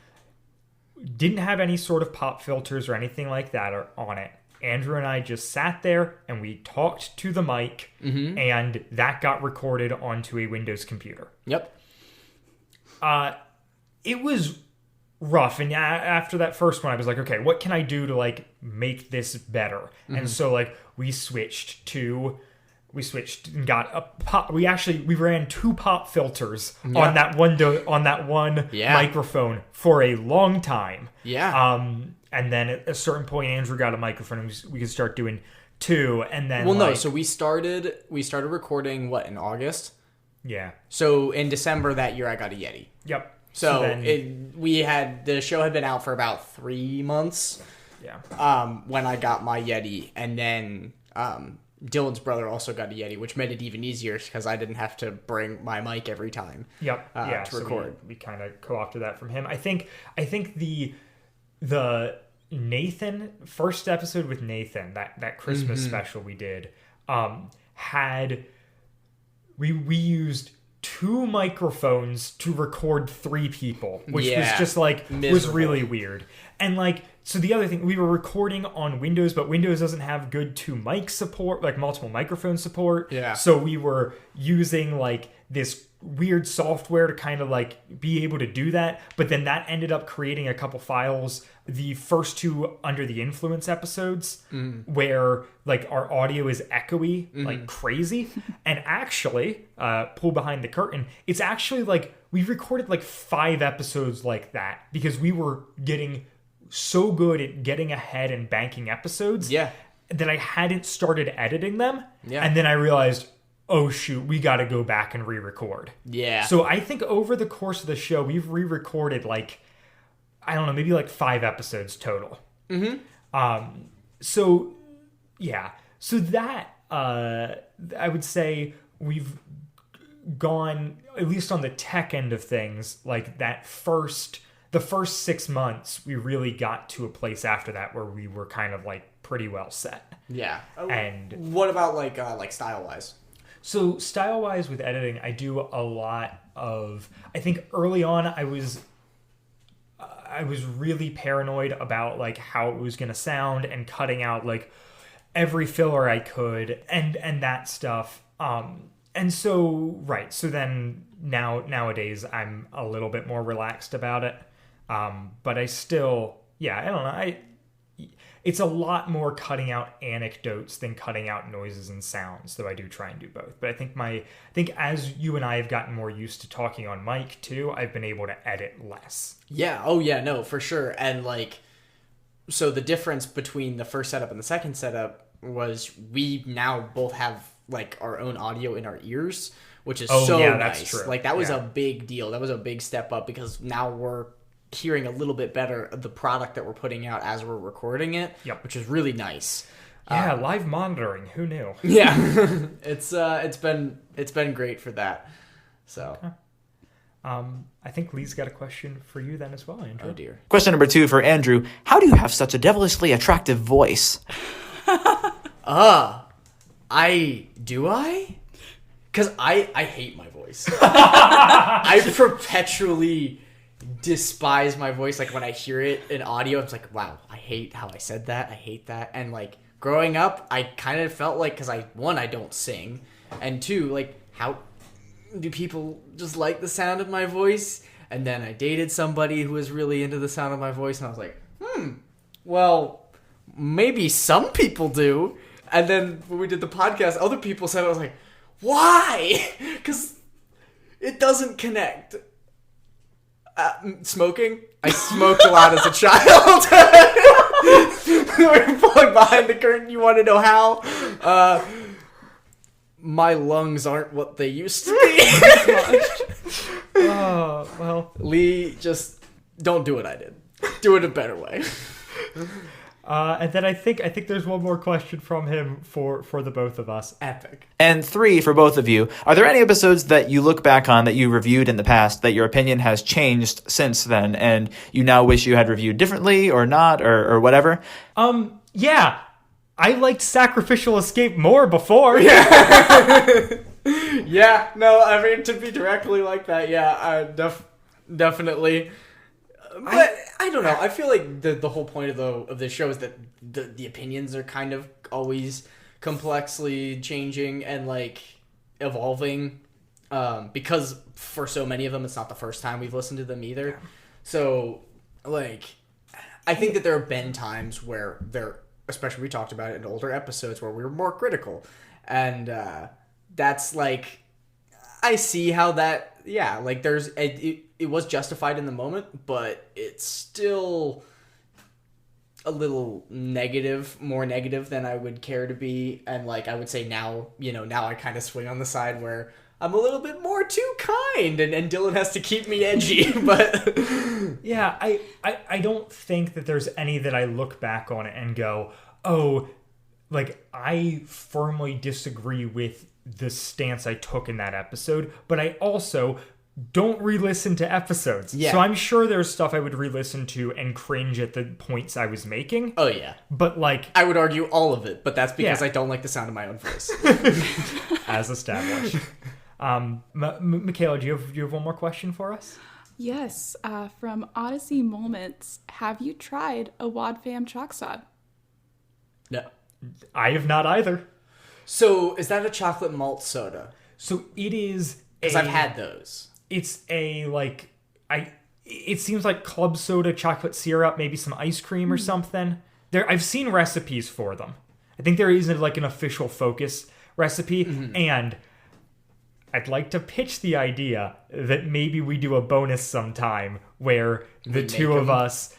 didn't have any sort of pop filters or anything like that on it. Andrew and I just sat there and we talked to the mic, and that got recorded onto a Windows computer. Yep. It was rough, and after that first one I was like, okay, what can I do to like make this better? And so like we switched and got a pop. We ran 2 pop filters on that one microphone for a long time. And then at a certain point Andrew got a microphone and we could start doing 2, and then so we started recording in August. Yeah. So in December that year I got a Yeti. Yep. So the show had been out for about 3 months. Yeah. When I got my Yeti, and then Dylan's brother also got a Yeti, which made it even easier because I didn't have to bring my mic every time. Yep. To record. We kind of co-opted that from him. I think the Nathan first episode with Nathan, that Christmas special we did, we used 2 microphones to record 3 people, which was just like miserable. Was really weird. And like, so the other thing, we were recording on Windows, but Windows doesn't have good 2 mic support, like multiple microphone support. Yeah. So we were using like this weird software to kind of like be able to do that, but then that ended up creating a couple files, the first 2 Under the Influence episodes, where like our audio is echoey like crazy. And actually, pull behind the curtain, it's actually like we recorded like 5 episodes like that because we were getting so good at getting ahead and banking episodes that I hadn't started editing them. And then I realized, oh shoot, we got to go back and re-record. Yeah. So I think over the course of the show, we've re-recorded like, I don't know, maybe like 5 episodes total. So yeah. So that I would say we've gone, at least on the tech end of things, like the first 6 months, we really got to a place after that where we were kind of like pretty well set. Yeah. And what about like style wise? So style wise with editing, I do a lot of, I think early on I was really paranoid about like how it was going to sound and cutting out like every filler I could and that stuff. And so, right. So then nowadays I'm a little bit more relaxed about it. But I still, I don't know. It's a lot more cutting out anecdotes than cutting out noises and sounds, though I do try and do both. But I think as you and I have gotten more used to talking on mic too, I've been able to edit less. Yeah. Oh yeah, no, for sure. And like, so the difference between the first setup and the second setup was we now both have like our own audio in our ears, which is so nice. That's true. Like that was a big deal. That was a big step up because now we're hearing a little bit better of the product that we're putting out as we're recording it, which is really nice. Yeah, live monitoring. Who knew? Yeah, it's been great for that. So, I think Lee's got a question for you then as well, Andrew. Oh dear. Question number 2 for Andrew: how do you have such a devilishly attractive voice? Because I hate my voice. I perpetually despise my voice. Like when I hear it in audio, it's like, wow, I hate how I said that. I hate that. And like growing up, I kind of felt like, because I don't sing, and 2, like, how do people just like the sound of my voice? And then I dated somebody who was really into the sound of my voice, and I was like, well, maybe some people do. And then when we did the podcast, other people said, I was like, why? Because it doesn't connect. Smoking? I smoked a lot as a child. We're pulling behind the curtain. You want to know how? My lungs aren't what they used to be. Oh, well. Lee, just don't do what I did. Do it a better way. And then I think there's one more question from him for the both of us. Epic. And 3 for both of you: are there any episodes that you look back on that you reviewed in the past that your opinion has changed since then, and you now wish you had reviewed differently or not, or whatever? Yeah. I liked Sacrificial Escape more before. Yeah, no, I mean, to be directly like that, definitely. But I don't know. I feel like the whole point of this show is that the opinions are kind of always complexly changing and like evolving, because for so many of them, it's not the first time we've listened to them either. Yeah. So, like, I think that there have been times where especially we talked about it in older episodes, where we were more critical, and that's like, I see how that, like there's it was justified in the moment, but it's still a little more negative than I would care to be. And like, I would say now I kind of swing on the side where I'm a little bit more too kind, and Dylan has to keep me edgy. But yeah, I don't think that there's any that I look back on it and go, oh, like I firmly disagree with the stance I took in that episode, but I also don't re-listen to episodes. Yeah. So I'm sure there's stuff I would re-listen to and cringe at the points I was making. Oh, yeah. But like, I would argue all of it, but that's because I don't like the sound of my own voice. As established. Mikayla, do you have one more question for us? Yes. From Odyssey Moments, have you tried a Wad Fam chalk sod? No. I have not either. So, is that a chocolate malt soda? So, it is... Because I've had those. It's a, like... It seems like club soda, chocolate syrup, maybe some ice cream or something. I've seen recipes for them. I think there is like an official Focus recipe. Mm-hmm. And I'd like to pitch the idea that maybe we do a bonus sometime where the two of us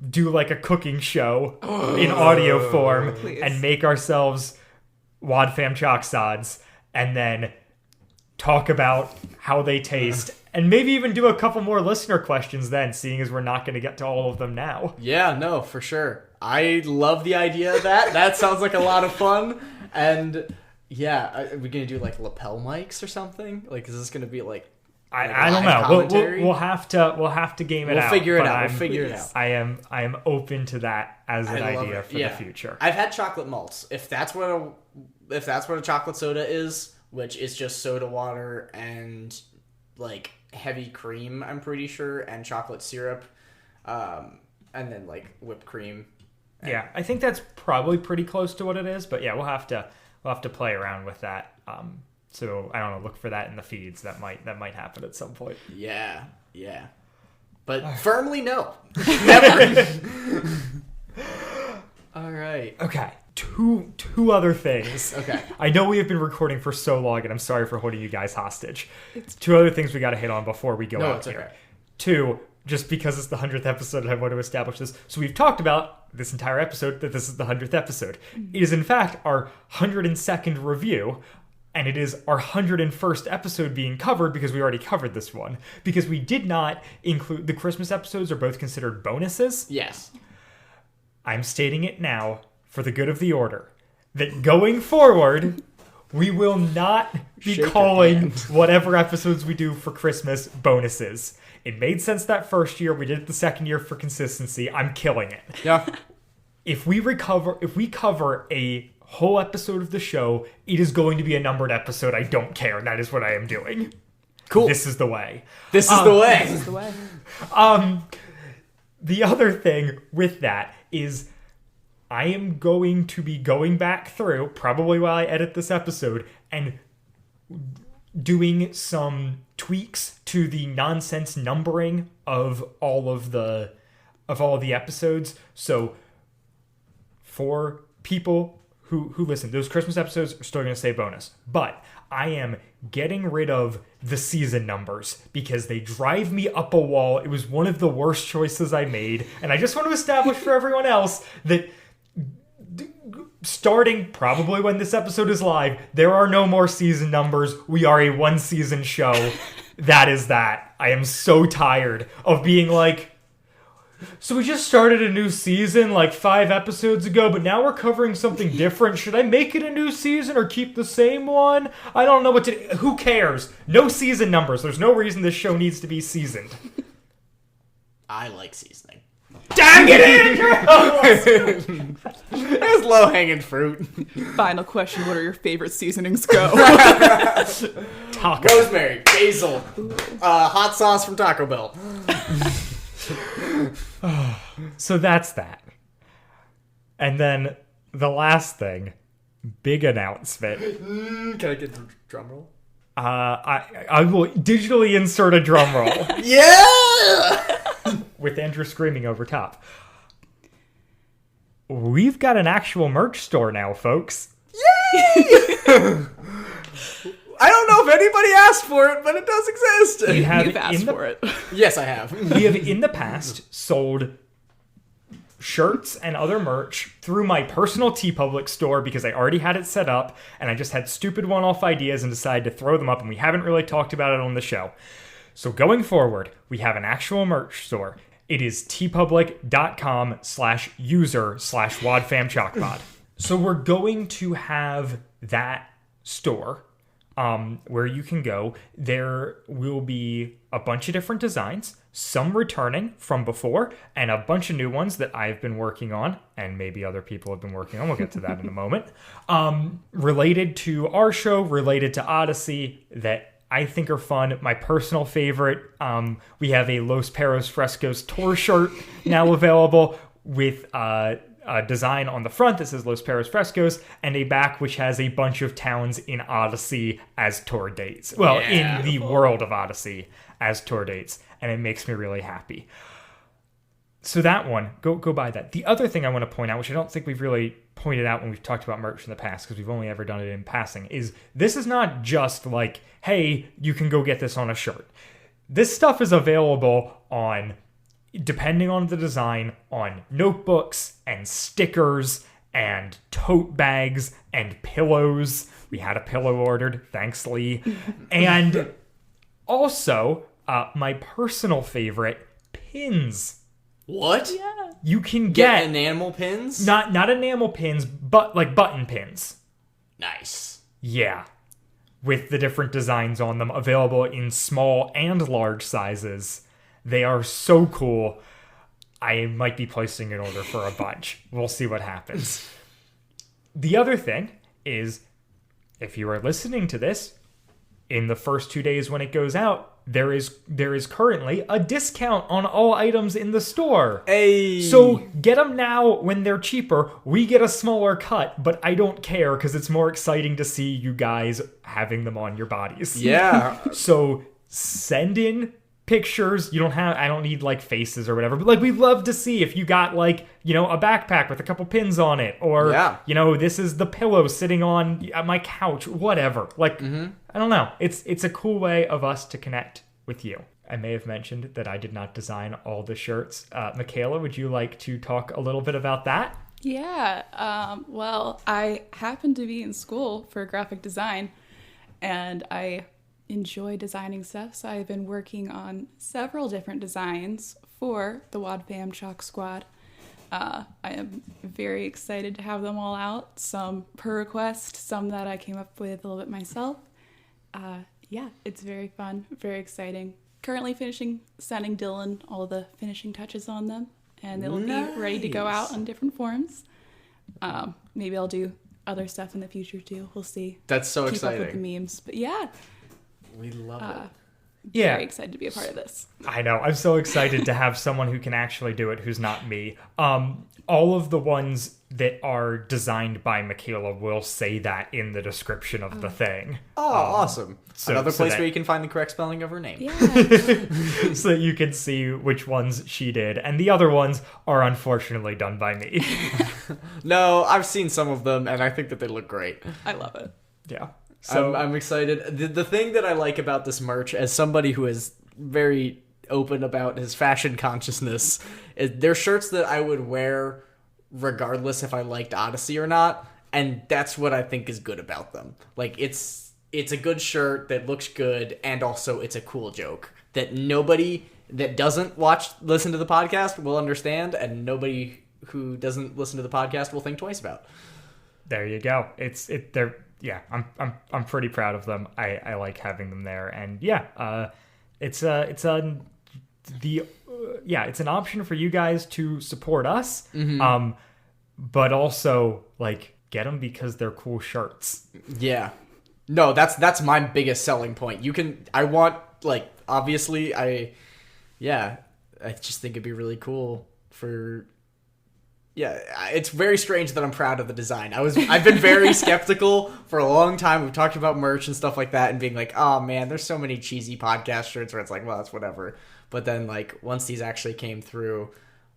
do like a cooking show in audio form. Please. And make ourselves Wad Fam chalk sods, and then talk about how they taste, and maybe even do a couple more listener questions then, seeing as we're not going to get to all of them now. Yeah, no, for sure. I love the idea of that. That sounds like a lot of fun. And yeah, are we gonna do like lapel mics or something? Like, is this gonna be like I don't know. We'll have to game it out. We'll figure it out. I am open to that as an idea for the future. I've had chocolate malts. If that's what a chocolate soda is, which is just soda water and like heavy cream, I'm pretty sure, and chocolate syrup, and then like whipped cream. Yeah, I think that's probably pretty close to what it is, but yeah, we'll have to play around with that. So I don't know, look for that in the feeds. That might happen at some point. Yeah. But firmly no. Never. All right. Okay. Two other things. Okay. I know we have been recording for so long, and I'm sorry for holding you guys hostage. Two other things we got to hit on before we go out here. Okay. Two, just because it's the 100th episode, I want to establish this. So we've talked about this entire episode that this is the 100th episode. It is in fact our 102nd review. And it is our 101st episode being covered because we already covered this one. Because we did not include... The Christmas episodes are both considered bonuses. Yes. I'm stating it now for the good of the order. That going forward, we will not be calling whatever episodes we do for Christmas bonuses. It made sense that first year. We did it the second year for consistency. I'm killing it. Yeah. If we cover a whole episode of the show, it is going to be a numbered episode. I don't care. That is what I am doing. Cool. This is the way. This is the way. This is the way. The other thing with that is I am going to be going back through, probably while I edit this episode, and doing some tweaks to the nonsense numbering of all of the episodes. So for people who listen, those Christmas episodes are still going to say bonus. But I am getting rid of the season numbers because they drive me up a wall. It was one of the worst choices I made. And I just want to establish for everyone else that starting probably when this episode is live, there are no more season numbers. We are a one-season show. That is that. I am so tired of being like... So we just started a new season like 5 episodes ago, but now we're covering something different. Should I make it a new season or keep the same one? I don't know what to... Who cares? No season numbers. There's no reason this show needs to be seasoned. I like seasoning. Dang it, Andrew! It's low-hanging fruit. Final question, what are your favorite seasonings? Go. Taco. Rosemary, basil, hot sauce from Taco Bell. So that's that. And then the last thing, big announcement. Can I get the drum roll? I will digitally insert a drum roll. Yeah! With Andrew screaming over top. We've got an actual merch store now, folks. Yay! I don't know if anybody asked for it, but it does exist. You've asked for it. Yes, I have. We have in the past sold shirts and other merch through my personal TeePublic store because I already had it set up and I just had stupid one-off ideas and decided to throw them up, and we haven't really talked about it on the show. So going forward, we have an actual merch store. It is teepublic.com/user/wadfamchalkpod. So we're going to have that store where you can go. There will be a bunch of different designs, some returning from before, and a bunch of new ones that I've been working on, and maybe other people have been working on. We'll get to that in a moment. Related to our show, related to Odyssey, that I think are fun. My personal favorite, we have a Los Perros Frescos tour shirt now available with a design on the front that says Los Perros Frescos, and a back which has a bunch of towns in Odyssey as tour dates. Well, in the world of Odyssey as tour dates, and it makes me really happy. So that one, go buy that. The other thing I want to point out, which I don't think we've really pointed out when we've talked about merch in the past, because we've only ever done it in passing, is this is not just like, hey, you can go get this on a shirt. This stuff is available on, depending on the design, on notebooks and stickers and tote bags and pillows. We had a pillow ordered, thanks Lee. And also, my personal favorite, pins. What? Yeah. You can get enamel pins? Not enamel pins, but like button pins. Nice. Yeah. With the different designs on them, available in small and large sizes. They are so cool. I might be placing an order for a bunch. We'll see what happens. The other thing is, if you are listening to this, in the first 2 days when it goes out, there is currently a discount on all items in the store. Hey! So get them now when they're cheaper. We get a smaller cut, but I don't care because it's more exciting to see you guys having them on your bodies. Yeah. So send in pictures. I don't need like faces or whatever, but like we'd love to see if you got like, a backpack with a couple pins on it, or this is the pillow sitting on my couch, whatever. Like, I don't know. It's a cool way of us to connect with you. I may have mentioned that I did not design all the shirts. Mikayla, would you like to talk a little bit about that? Yeah. Well, I happen to be in school for graphic design, and I enjoy designing stuff, so I've been working on several different designs for the Wad Fam Chalk Squad. I am very excited to have them all out, some per request, some that I came up with a little bit myself. Yeah, it's very fun, very exciting. Currently sending Dylan all the finishing touches on them, and they'll be ready to go out on different forms. Maybe I'll do other stuff in the future too. We'll see. That's so exciting. Keep up with the memes, but yeah. We love it. Yeah. Very excited to be a part of this. I know. I'm so excited to have someone who can actually do it who's not me. All of the ones that are designed by Mikayla will say that in the description of the thing. Oh, awesome. Another place where you can find the correct spelling of her name. Yeah. So that you can see which ones she did. And the other ones are unfortunately done by me. No, I've seen some of them, and I think that they look great. I love it. Yeah. So I'm excited. The thing that I like about this merch, as somebody who is very open about his fashion consciousness, is they're shirts that I would wear regardless if I liked Odyssey or not, and that's what I think is good about them. Like, it's a good shirt that looks good, and also it's a cool joke that nobody that doesn't listen to the podcast will understand, and nobody who doesn't listen to the podcast will think twice about. There you go. Yeah, I'm pretty proud of them. I like having them there, and it's an option for you guys to support us, but also like get them because they're cool shirts. Yeah, no, that's my biggest selling point. I just think it'd be really cool for. Yeah, it's very strange that I'm proud of the design. I've been very skeptical for a long time. We've talked about merch and stuff like that and being like, oh man, there's so many cheesy podcast shirts where it's like, well, that's whatever. But then like once these actually came through,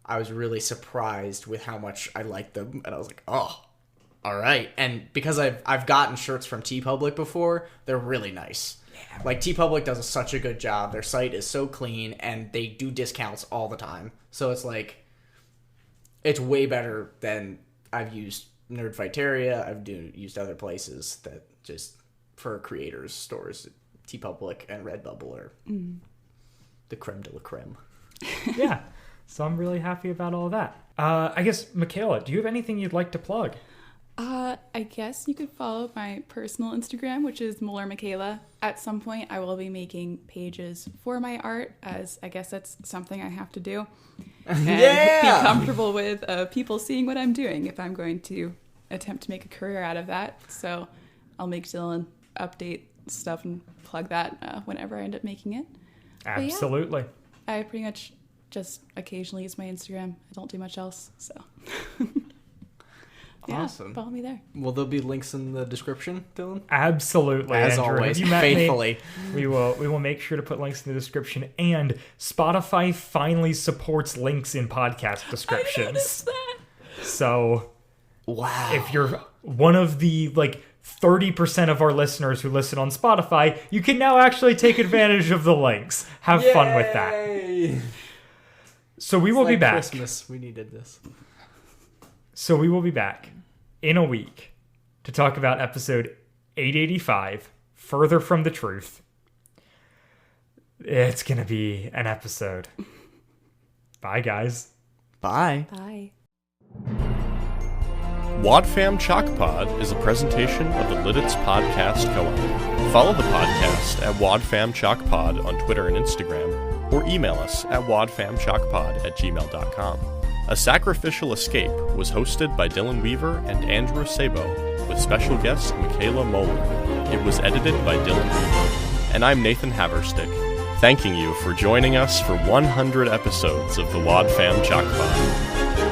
I was really surprised with how much I liked them. And I was like, oh, all right. And because I've gotten shirts from TeePublic before, they're really nice. Yeah. Like TeePublic does such a good job. Their site is so clean and they do discounts all the time. So it's like, it's way better than I've used Nerdfighteria. I've used other places that just for creators stores. TeePublic and Redbubble are the creme de la creme. Yeah, so I'm really happy about all that. I guess, Mikayla, do you have anything you'd like to plug? I guess you could follow my personal Instagram, which is Moeller Mikayla. At some point, I will be making pages for my art, as I guess that's something I have to do. And be comfortable with people seeing what I'm doing if I'm going to attempt to make a career out of that. So I'll make Dylan update stuff and plug that whenever I end up making it. Absolutely. Yeah, I pretty much just occasionally use my Instagram. I don't do much else, so... Yeah, awesome. Follow me there. Will there be links in the description, Dylan? Absolutely. As Andrew. always, Have you met faithfully. Me? We will make sure to put links in the description. And Spotify finally supports links in podcast descriptions. I noticed that. So, wow. If you're one of the 30% of our listeners who listen on Spotify, you can now actually take advantage of the links. Have fun with that. So we will be back. Christmas. We needed this. So we will be back in a week to talk about episode 885, Further from the Truth. It's going to be an episode. Bye, guys. Bye. Bye. WadFam ChalkPod is a presentation of the Lidditz Podcast Co-op. Follow the podcast at WadFam ChalkPod on Twitter and Instagram, or email us at wadfamchalkpod@gmail.com. A Sacrificial Escape was hosted by Dylan Weaver and Andrew Sabo, with special guest Mikayla Moeller. It was edited by Dylan Weaver. And I'm Nathan Haverstick, thanking you for joining us for 100 episodes of the WadFam ChalkPod.